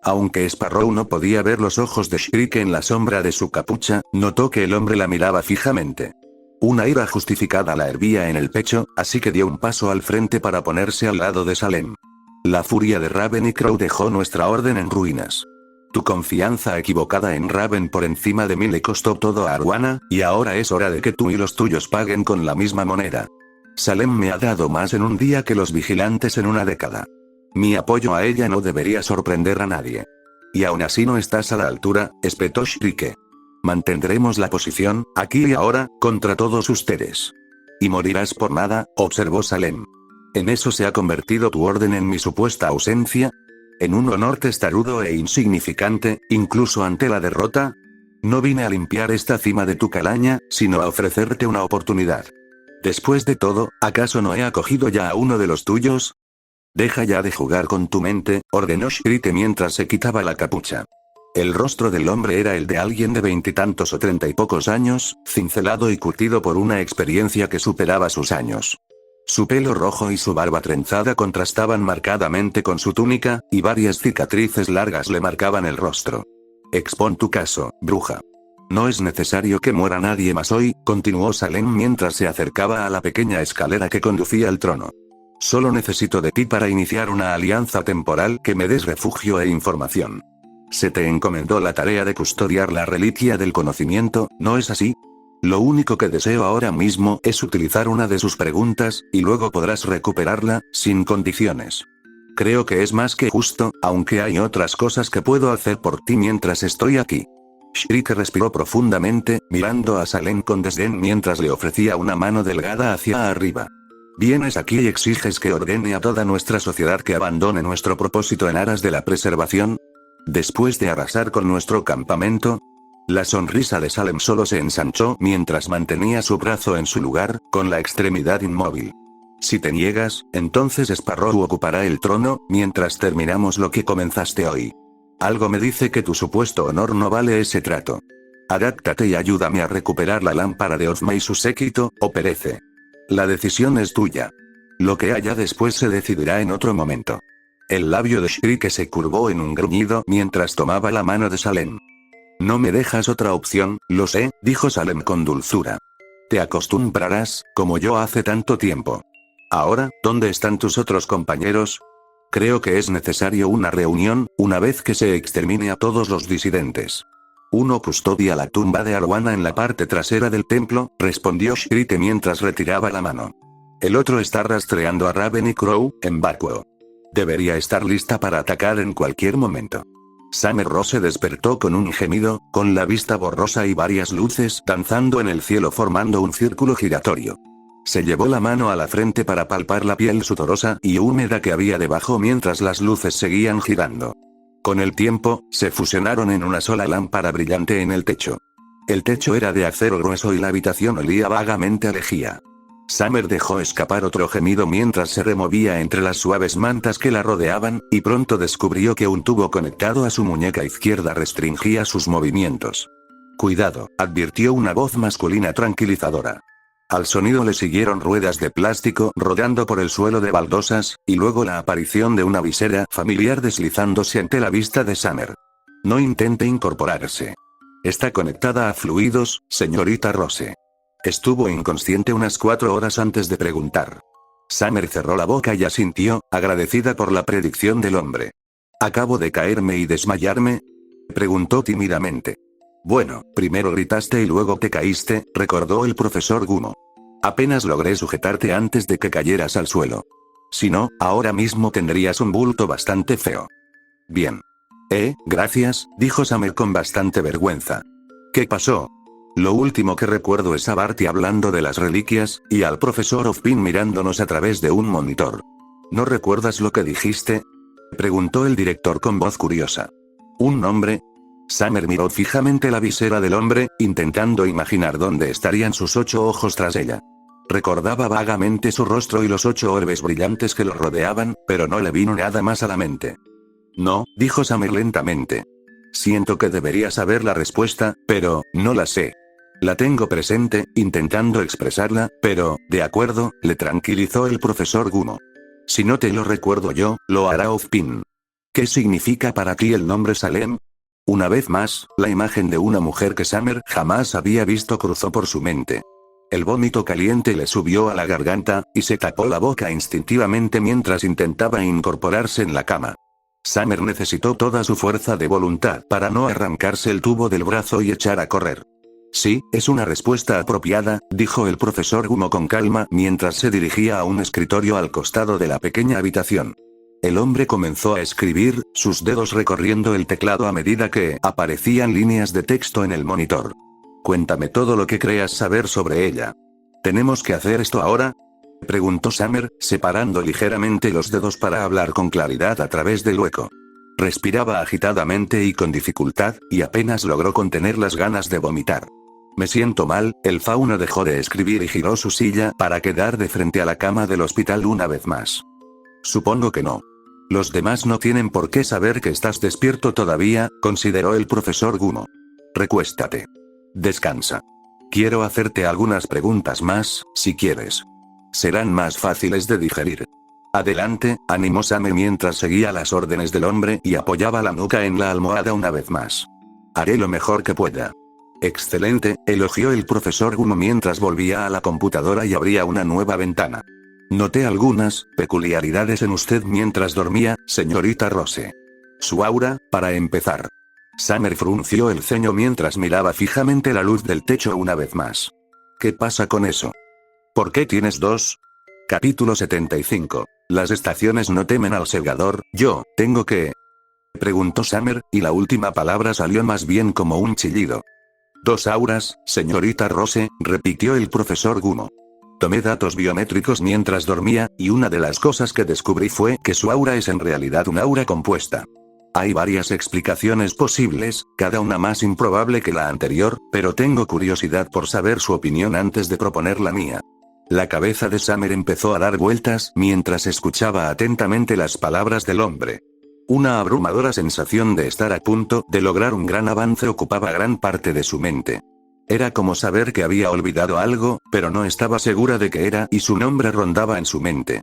[SPEAKER 1] Aunque Sparrow no podía ver los ojos de Shrike en la sombra de su capucha, notó que el hombre la miraba fijamente. Una ira justificada la hervía en el pecho, así que dio un paso al frente para ponerse al lado de Salem. La furia de Ravenclaw dejó nuestra orden en ruinas. Tu confianza equivocada en Raven por encima de mí le costó todo a Arwana, y ahora es hora de que tú y los tuyos paguen con la misma moneda. Salem me ha dado más en un día que los vigilantes en una década. Mi apoyo a ella no debería sorprender a nadie. Y aún así no estás a la altura, espetó Shrike. Mantendremos la posición, aquí y ahora, contra todos ustedes. Y morirás por nada, observó Salem. ¿En eso se ha convertido tu orden en mi supuesta ausencia? ¿En un honor testarudo e insignificante, incluso ante la derrota? No vine a limpiar esta cima de tu calaña, sino a ofrecerte una oportunidad. Después de todo, ¿acaso no he acogido ya a uno de los tuyos? Deja ya de jugar con tu mente, ordenó Shirite mientras se quitaba la capucha. El rostro del hombre era el de alguien de veintitantos o 30 y pocos años, cincelado y curtido por una experiencia que superaba sus años. Su pelo rojo y su barba trenzada contrastaban marcadamente con su túnica, y varias cicatrices largas le marcaban el rostro. Expon tu caso, bruja. No es necesario que muera nadie más hoy, continuó Salem mientras se acercaba a la pequeña escalera que conducía al trono. Solo necesito de ti para iniciar una alianza temporal que me des refugio e información. Se te encomendó la tarea de custodiar la reliquia del conocimiento, ¿no es así? Lo único que deseo ahora mismo es utilizar una de sus preguntas, y luego podrás recuperarla, sin condiciones. Creo que es más que justo, aunque hay otras cosas que puedo hacer por ti mientras estoy aquí. Shirite respiró profundamente, mirando a Salem con desdén mientras le ofrecía una mano delgada hacia arriba. Vienes aquí y exiges que ordene a toda nuestra sociedad que abandone nuestro propósito en aras de la preservación. Después de arrasar con nuestro campamento. La sonrisa de Salem solo se ensanchó mientras mantenía su brazo en su lugar, con la extremidad inmóvil. Si te niegas, entonces Sparrow ocupará el trono, mientras terminamos lo que comenzaste hoy. Algo me dice que tu supuesto honor no vale ese trato. Adáptate y ayúdame a recuperar la lámpara de Ozma y su séquito, o perece. La decisión es tuya. Lo que haya después se decidirá en otro momento. El labio de Shirike se curvó en un gruñido mientras tomaba la mano de Salem. No me dejas otra opción, lo sé, dijo Salem con dulzura. Te acostumbrarás, como yo hace tanto tiempo. Ahora, ¿dónde están tus otros compañeros? Creo que es necesario una reunión, una vez que se extermine a todos los disidentes. Uno custodia la tumba de Arwana en la parte trasera del templo, respondió Shirite mientras retiraba la mano. El otro está rastreando a Raven y Crow, en vacuo. Debería estar lista para atacar en cualquier momento. Summer Rose se despertó con un gemido, con la vista borrosa y varias luces danzando en el cielo formando un círculo giratorio. Se llevó la mano a la frente para palpar la piel sudorosa y húmeda que había debajo mientras las luces seguían girando. Con el tiempo, se fusionaron en una sola lámpara brillante en el techo. El techo era de acero grueso y la habitación olía vagamente a lejía. Summer dejó escapar otro gemido mientras se removía entre las suaves mantas que la rodeaban, y pronto descubrió que un tubo conectado a su muñeca izquierda restringía sus movimientos. Cuidado, advirtió una voz masculina tranquilizadora. Al sonido le siguieron ruedas de plástico rodando por el suelo de baldosas, y luego la aparición de una visera familiar deslizándose ante la vista de Summer. No intente incorporarse. Está conectada a fluidos, señorita Rose. Estuvo inconsciente unas 4 horas antes de preguntar. Summer cerró la boca y asintió, agradecida por la predicción del hombre. ¿Acabo de caerme y desmayarme? Preguntó tímidamente. Bueno, primero gritaste y luego te caíste, recordó el profesor Gumo. Apenas logré sujetarte antes de que cayeras al suelo. Si no, ahora mismo tendrías un bulto bastante feo. Bien. Gracias, dijo Summer con bastante vergüenza. ¿Qué pasó? Lo último que recuerdo es a Barty hablando de las reliquias, y al profesor Ozpin mirándonos a través de un monitor. ¿No recuerdas lo que dijiste? Preguntó el director con voz curiosa. ¿Un nombre? Summer miró fijamente la visera del hombre, intentando imaginar dónde estarían sus 8 ojos tras ella. Recordaba vagamente su rostro y los 8 orbes brillantes que lo rodeaban, pero no le vino nada más a la mente. No, dijo Summer lentamente. Siento que debería saber la respuesta, pero no la sé. La tengo presente, intentando expresarla, pero, de acuerdo, le tranquilizó el profesor Gumo. Si no te lo recuerdo yo, lo hará Ozpin. ¿Qué significa para ti el nombre Salem? Una vez más, la imagen de una mujer que Summer jamás había visto cruzó por su mente. El vómito caliente le subió a la garganta, y se tapó la boca instintivamente mientras intentaba incorporarse en la cama. Summer necesitó toda su fuerza de voluntad para no arrancarse el tubo del brazo y echar a correr. Sí, es una respuesta apropiada, dijo el profesor Gumo con calma mientras se dirigía a un escritorio al costado de la pequeña habitación. El hombre comenzó a escribir, sus dedos recorriendo el teclado a medida que aparecían líneas de texto en el monitor. Cuéntame todo lo que creas saber sobre ella. ¿Tenemos que hacer esto ahora? Preguntó Summer, separando ligeramente los dedos para hablar con claridad a través del hueco. Respiraba agitadamente y con dificultad, y apenas logró contener las ganas de vomitar. Me siento mal, el fauno dejó de escribir y giró su silla para quedar de frente a la cama del hospital una vez más. Supongo que no. Los demás no tienen por qué saber que estás despierto todavía, consideró el profesor Gumo. Recuéstate. Descansa. Quiero hacerte algunas preguntas más, si quieres. Serán más fáciles de digerir. Adelante, animó Summer mientras seguía las órdenes del hombre y apoyaba la nuca en la almohada una vez más. Haré lo mejor que pueda. Excelente, elogió el profesor Gumo mientras volvía a la computadora y abría una nueva ventana. Noté algunas peculiaridades en usted mientras dormía, señorita Rose. Su aura, para empezar. Summer frunció el ceño mientras miraba fijamente la luz del techo una vez más. ¿Qué pasa con eso? ¿Por qué tienes dos? Capítulo 75. Las estaciones no temen al segador, yo, tengo que... Preguntó Summer, y la última palabra salió más bien como un chillido. Dos auras, señorita Rose, repitió el profesor Gumo. Tomé datos biométricos mientras dormía, y una de las cosas que descubrí fue que su aura es en realidad una aura compuesta. Hay varias explicaciones posibles, cada una más improbable que la anterior, pero tengo curiosidad por saber su opinión antes de proponer la mía. La cabeza de Summer empezó a dar vueltas mientras escuchaba atentamente las palabras del hombre. Una abrumadora sensación de estar a punto de lograr un gran avance ocupaba gran parte de su mente. Era como saber que había olvidado algo, pero no estaba segura de qué era y su nombre rondaba en su mente.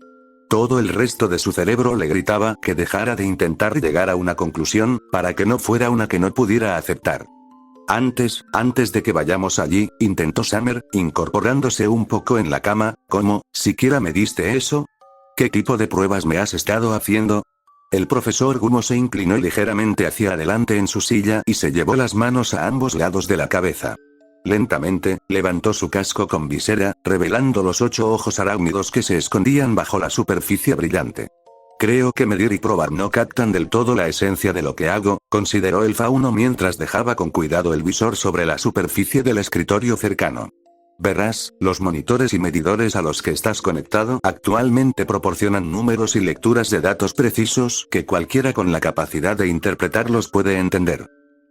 [SPEAKER 1] Todo el resto de su cerebro le gritaba que dejara de intentar llegar a una conclusión, para que no fuera una que no pudiera aceptar. Antes de que vayamos allí, intentó Summer, incorporándose un poco en la cama, ¿cómo, siquiera me diste eso? ¿Qué tipo de pruebas me has estado haciendo? El profesor Gumo se inclinó ligeramente hacia adelante en su silla y se llevó las manos a ambos lados de la cabeza. Lentamente, levantó su casco con visera, revelando los 8 ojos arácnidos que se escondían bajo la superficie brillante. Creo que medir y probar no captan del todo la esencia de lo que hago, consideró el fauno mientras dejaba con cuidado el visor sobre la superficie del escritorio cercano. Verás, los monitores y medidores a los que estás conectado actualmente proporcionan números y lecturas de datos precisos que cualquiera con la capacidad de interpretarlos puede entender.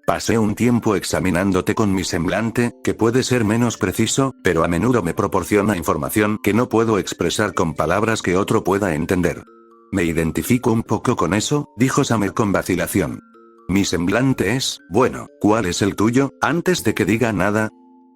[SPEAKER 1] Pasé un tiempo examinándote con mi semblante, que puede ser menos preciso, pero a menudo me proporciona información que no puedo expresar con palabras que otro pueda entender. Me identifico un poco con eso, dijo Summer con vacilación. Mi semblante es, bueno, ¿cuál es el tuyo? Antes de que diga nada.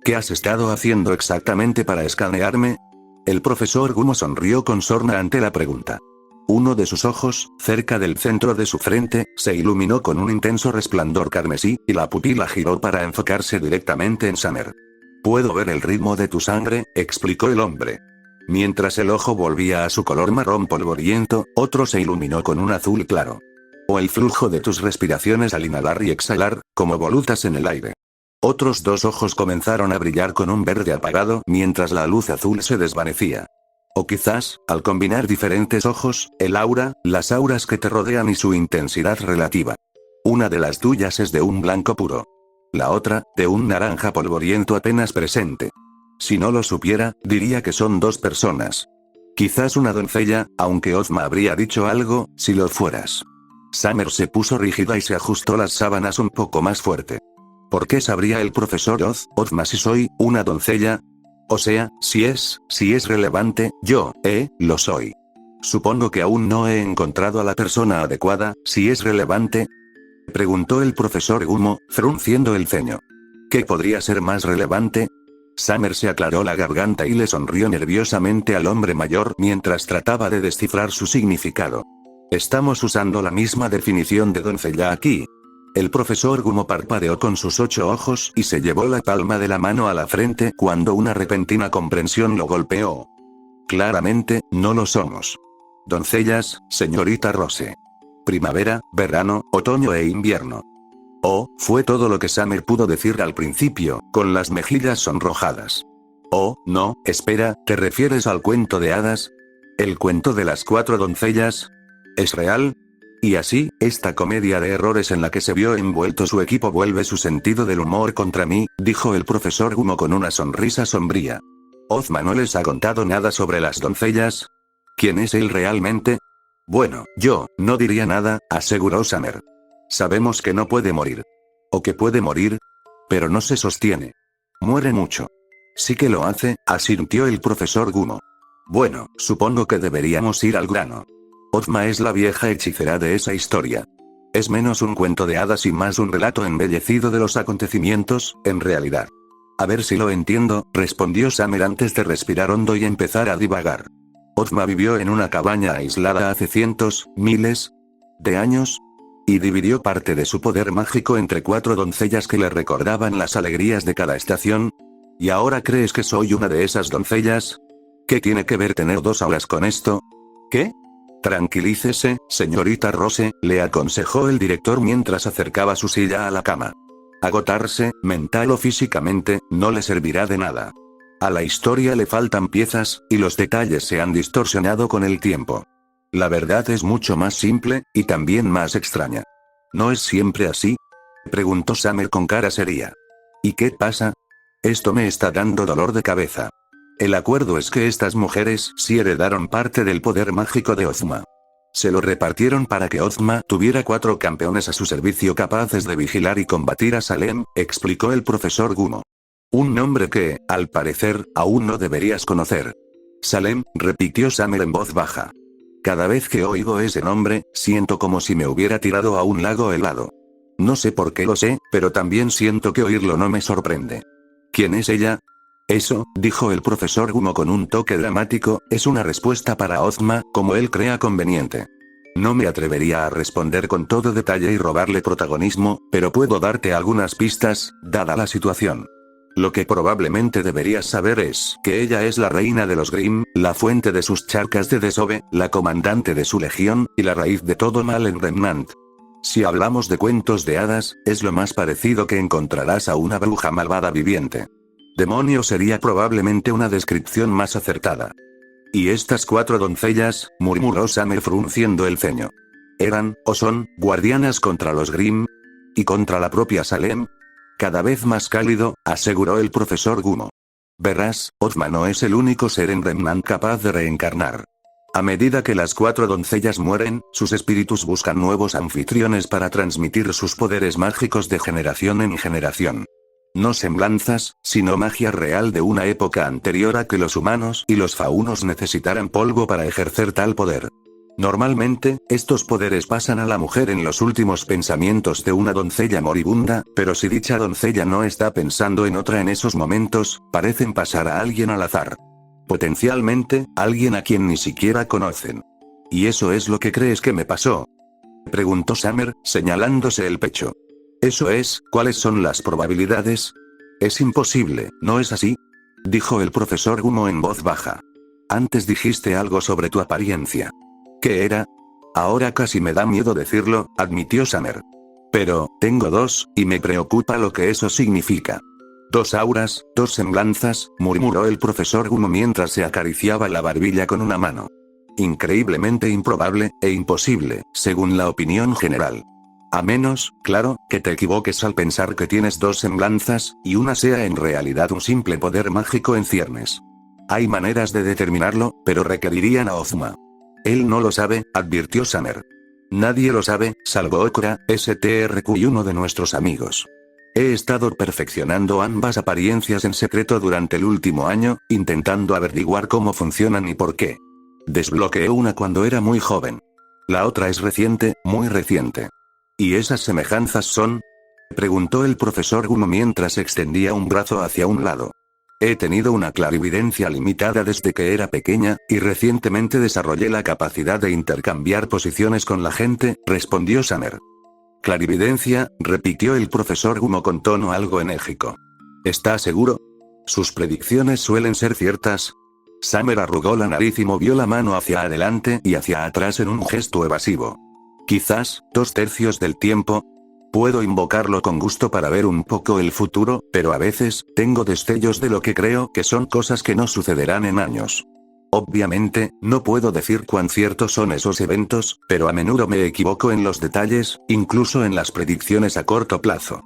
[SPEAKER 1] ¿Qué has estado haciendo exactamente para escanearme? El profesor Gumo sonrió con sorna ante la pregunta. Uno de sus ojos, cerca del centro de su frente, se iluminó con un intenso resplandor carmesí, y la pupila giró para enfocarse directamente en Summer. Puedo ver el ritmo de tu sangre, explicó el hombre. Mientras el ojo volvía a su color marrón polvoriento, otro se iluminó con un azul claro. O el flujo de tus respiraciones al inhalar y exhalar, como volutas en el aire. Otros 2 ojos comenzaron a brillar con un verde apagado mientras la luz azul se desvanecía. O quizás, al combinar diferentes ojos, el aura, las auras que te rodean y su intensidad relativa. Una de las tuyas es de un blanco puro. La otra, de un naranja polvoriento apenas presente. Si no lo supiera, diría que son 2 personas. Quizás una doncella, aunque Ozma habría dicho algo, si lo fueras. Summer se puso rígida y se ajustó las sábanas un poco más fuerte. ¿Por qué sabría el profesor Ozma si soy una doncella? O sea, si es relevante, yo, lo soy. Supongo que aún no he encontrado a la persona adecuada, si es relevante. Preguntó el profesor Gumo, frunciendo el ceño. ¿Qué podría ser más relevante? Summer se aclaró la garganta y le sonrió nerviosamente al hombre mayor mientras trataba de descifrar su significado. Estamos usando la misma definición de doncella aquí. El profesor Gumo parpadeó con sus 8 ojos y se llevó la palma de la mano a la frente cuando una repentina comprensión lo golpeó. Claramente, no lo somos. Doncellas, señorita Rose. Primavera, verano, otoño e invierno. Oh, fue todo lo que Summer pudo decir al principio, con las mejillas sonrojadas. Oh, no, espera, ¿te refieres al cuento de hadas? ¿El cuento de las 4 doncellas? ¿Es real? Y así, esta comedia de errores en la que se vio envuelto su equipo vuelve su sentido del humor contra mí, dijo el profesor Gumo con una sonrisa sombría. ¿Ozma no les ha contado nada sobre las doncellas? ¿Quién es él realmente? Bueno, yo, no diría nada, aseguró Summer. Sabemos que no puede morir. O que puede morir, pero no se sostiene. Muere mucho. Sí que lo hace, asintió el profesor Gumo. Bueno, supongo que deberíamos ir al grano. Ozma es la vieja hechicera de esa historia. Es menos un cuento de hadas y más un relato embellecido de los acontecimientos, en realidad. A ver si lo entiendo, respondió Summer antes de respirar hondo y empezar a divagar. Ozma vivió en una cabaña aislada hace cientos, miles de años, y dividió parte de su poder mágico entre 4 doncellas que le recordaban las alegrías de cada estación. ¿Y ahora crees que soy una de esas doncellas? ¿Qué tiene que ver tener 2 auras con esto? ¿Qué? Tranquilícese, señorita Rose, le aconsejó el director mientras acercaba su silla a la cama. Agotarse, mental o físicamente, no le servirá de nada. A la historia le faltan piezas, y los detalles se han distorsionado con el tiempo. La verdad es mucho más simple, y también más extraña. ¿No es siempre así? Preguntó Summer con cara seria. ¿Y qué pasa? Esto me está dando dolor de cabeza. El acuerdo es que estas mujeres sí heredaron parte del poder mágico de Ozma. Se lo repartieron para que Ozma tuviera 4 campeones a su servicio capaces de vigilar y combatir a Salem, explicó el profesor Gumo. Un nombre que, al parecer, aún no deberías conocer. Salem, repitió Summer en voz baja. Cada vez que oigo ese nombre, siento como si me hubiera tirado a un lago helado. No sé por qué lo sé, pero también siento que oírlo no me sorprende. ¿Quién es ella? Eso, dijo el profesor Gumo con un toque dramático, es una respuesta para Ozma, como él crea conveniente. No me atrevería a responder con todo detalle y robarle protagonismo, pero puedo darte algunas pistas, dada la situación. Lo que probablemente deberías saber es que ella es la reina de los Grimm, la fuente de sus charcas de desove, la comandante de su legión, y la raíz de todo mal en Remnant. Si hablamos de cuentos de hadas, es lo más parecido que encontrarás a una bruja malvada viviente. Demonio sería probablemente una descripción más acertada. ¿Y estas 4 doncellas?, murmuró Summer frunciendo el ceño. ¿Eran, o son, guardianas contra los Grimm? ¿Y contra la propia Salem? Cada vez más cálido, aseguró el profesor Gumo. Verás, Ozma no es el único ser en Remnant capaz de reencarnar. A medida que las 4 doncellas mueren, sus espíritus buscan nuevos anfitriones para transmitir sus poderes mágicos de generación en generación. No semblanzas, sino magia real de una época anterior a que los humanos y los faunos necesitaran polvo para ejercer tal poder. Normalmente, estos poderes pasan a la mujer en los últimos pensamientos de una doncella moribunda, pero si dicha doncella no está pensando en otra en esos momentos, parecen pasar a alguien al azar. Potencialmente, alguien a quien ni siquiera conocen. ¿Y eso es lo que crees que me pasó? Preguntó Summer, señalándose el pecho. Eso es, ¿cuáles son las probabilidades? Es imposible, ¿no es así? Dijo el profesor Gumo en voz baja. Antes dijiste algo sobre tu apariencia. ¿Qué era? Ahora casi me da miedo decirlo, admitió Summer. Pero, tengo 2, y me preocupa lo que eso significa. 2 auras, 2 semblanzas, murmuró el profesor Gumo mientras se acariciaba la barbilla con una mano. Increíblemente improbable, e imposible, según la opinión general. A menos, claro, que te equivoques al pensar que tienes 2 semblanzas, y una sea en realidad un simple poder mágico en ciernes. Hay maneras de determinarlo, pero requerirían a Ozma. Él no lo sabe, advirtió Summer. Nadie lo sabe, salvo Okra, STRQ y uno de nuestros amigos. He estado perfeccionando ambas apariencias en secreto durante el último año, intentando averiguar cómo funcionan y por qué. Desbloqueé una cuando era muy joven. La otra es reciente, muy reciente. ¿Y esas semejanzas son? Preguntó el profesor Gumo mientras extendía un brazo hacia un lado. He tenido una clarividencia limitada desde que era pequeña, y recientemente desarrollé la capacidad de intercambiar posiciones con la gente, respondió Summer. Clarividencia, repitió el profesor Gumo con tono algo enérgico. ¿Está seguro? ¿Sus predicciones suelen ser ciertas? Summer arrugó la nariz y movió la mano hacia adelante y hacia atrás en un gesto evasivo. Quizás, 2/3 del tiempo. Puedo invocarlo con gusto para ver un poco el futuro, pero a veces, tengo destellos de lo que creo que son cosas que no sucederán en años. Obviamente, no puedo decir cuán ciertos son esos eventos, pero a menudo me equivoco en los detalles, incluso en las predicciones a corto plazo.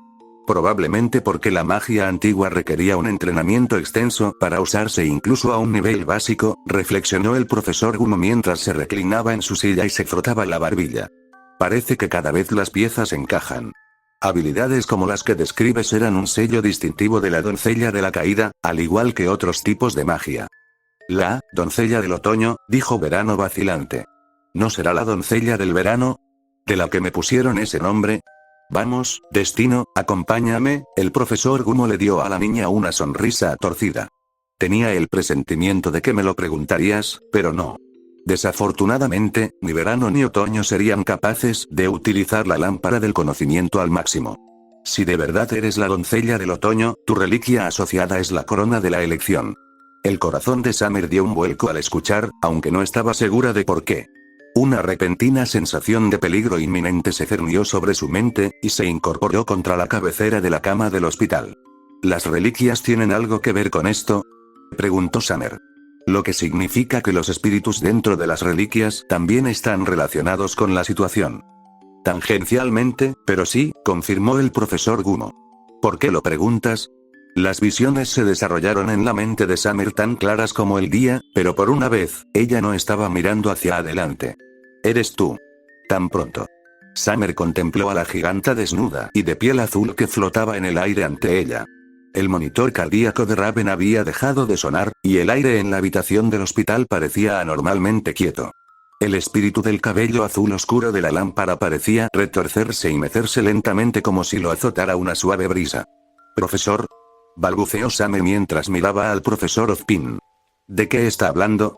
[SPEAKER 1] Probablemente porque la magia antigua requería un entrenamiento extenso para usarse incluso a un nivel básico, reflexionó el profesor Gumo mientras se reclinaba en su silla y se frotaba la barbilla. Parece que cada vez las piezas encajan. Habilidades como las que describes eran un sello distintivo de la doncella de la caída, al igual que otros tipos de magia. La doncella del otoño, dijo Verano vacilante. ¿No será la doncella del verano? ¿De la que me pusieron ese nombre? Vamos, Destino, acompáñame. El profesor Gumo le dio a la niña una sonrisa torcida. Tenía el presentimiento de que me lo preguntarías, pero no. Desafortunadamente, ni verano ni otoño serían capaces de utilizar la lámpara del conocimiento al máximo. Si de verdad eres la doncella del otoño, tu reliquia asociada es la corona de la elección. El corazón de Summer dio un vuelco al escuchar, aunque no estaba segura de por qué. Una repentina sensación de peligro inminente se cernió sobre su mente, y se incorporó contra la cabecera de la cama del hospital. ¿Las reliquias tienen algo que ver con esto?, preguntó Summer. Lo que significa que los espíritus dentro de las reliquias también están relacionados con la situación. Tangencialmente, pero sí, confirmó el profesor Gumo. ¿Por qué lo preguntas? Las visiones se desarrollaron en la mente de Summer tan claras como el día, pero por una vez, ella no estaba mirando hacia adelante. ¿Eres tú? Tan pronto. Summer contempló a la giganta desnuda y de piel azul que flotaba en el aire ante ella. El monitor cardíaco de Raven había dejado de sonar, y el aire en la habitación del hospital parecía anormalmente quieto. El espíritu del cabello azul oscuro de la lámpara parecía retorcerse y mecerse lentamente como si lo azotara una suave brisa. ¿Profesor?, balbuceó Summer mientras miraba al profesor Ozpin. ¿De qué está hablando?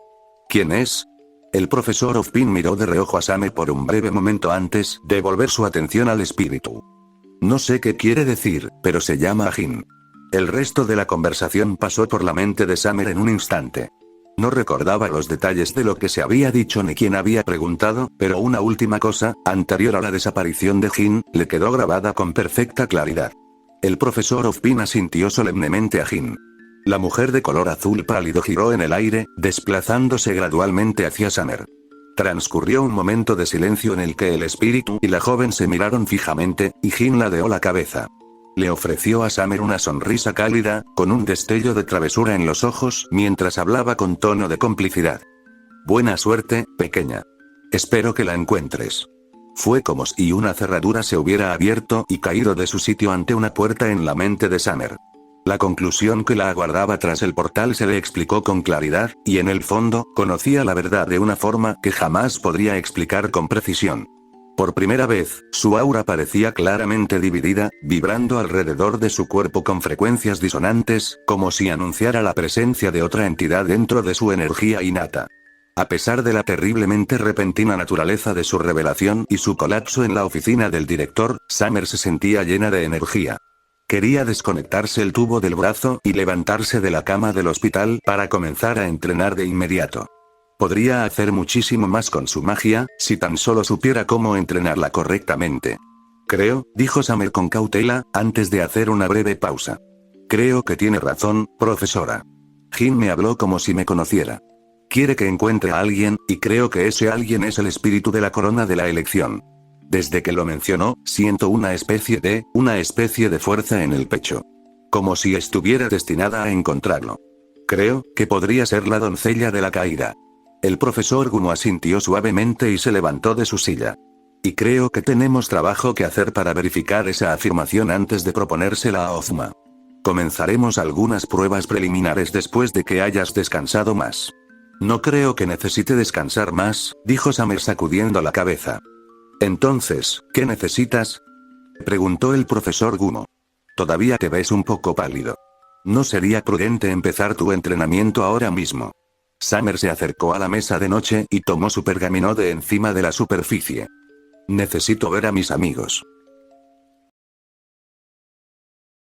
[SPEAKER 1] ¿Quién es? El profesor Ozpin miró de reojo a Summer por un breve momento antes de volver su atención al espíritu. No sé qué quiere decir, pero se llama Jin. El resto de la conversación pasó por la mente de Summer en un instante. No recordaba los detalles de lo que se había dicho ni quién había preguntado, pero una última cosa, anterior a la desaparición de Jin, le quedó grabada con perfecta claridad. El profesor Ozpin asintió solemnemente a Jin. La mujer de color azul pálido giró en el aire, desplazándose gradualmente hacia Summer. Transcurrió un momento de silencio en el que el espíritu y la joven se miraron fijamente, y Jin ladeó la cabeza. Le ofreció a Summer una sonrisa cálida, con un destello de travesura en los ojos, mientras hablaba con tono de complicidad. Buena suerte, pequeña. Espero que la encuentres. Fue como si una cerradura se hubiera abierto y caído de su sitio ante una puerta en la mente de Summer. La conclusión que la aguardaba tras el portal se le explicó con claridad, y en el fondo, conocía la verdad de una forma que jamás podría explicar con precisión. Por primera vez, su aura parecía claramente dividida, vibrando alrededor de su cuerpo con frecuencias disonantes, como si anunciara la presencia de otra entidad dentro de su energía innata. A pesar de la terriblemente repentina naturaleza de su revelación y su colapso en la oficina del director, Summer se sentía llena de energía. Quería desconectarse el tubo del brazo y levantarse de la cama del hospital para comenzar a entrenar de inmediato. Podría hacer muchísimo más con su magia, si tan solo supiera cómo entrenarla correctamente. Creo, dijo Summer con cautela, antes de hacer una breve pausa. Creo que tiene razón, profesora. Jin me habló como si me conociera. Quiere que encuentre a alguien, y creo que ese alguien es el espíritu de la corona de la elección. Desde que lo mencionó, siento una especie de fuerza en el pecho. Como si estuviera destinada a encontrarlo. Creo que podría ser la doncella de la caída. El profesor Gumo asintió suavemente y se levantó de su silla. Y creo que tenemos trabajo que hacer para verificar esa afirmación antes de proponérsela a Ozma. Comenzaremos algunas pruebas preliminares después de que hayas descansado más. No creo que necesite descansar más, dijo Summer sacudiendo la cabeza. Entonces, ¿qué necesitas?, preguntó el profesor Gumo. Todavía te ves un poco pálido. No sería prudente empezar tu entrenamiento ahora mismo. Summer se acercó a la mesa de noche y tomó su pergamino de encima de la superficie. Necesito ver a mis amigos.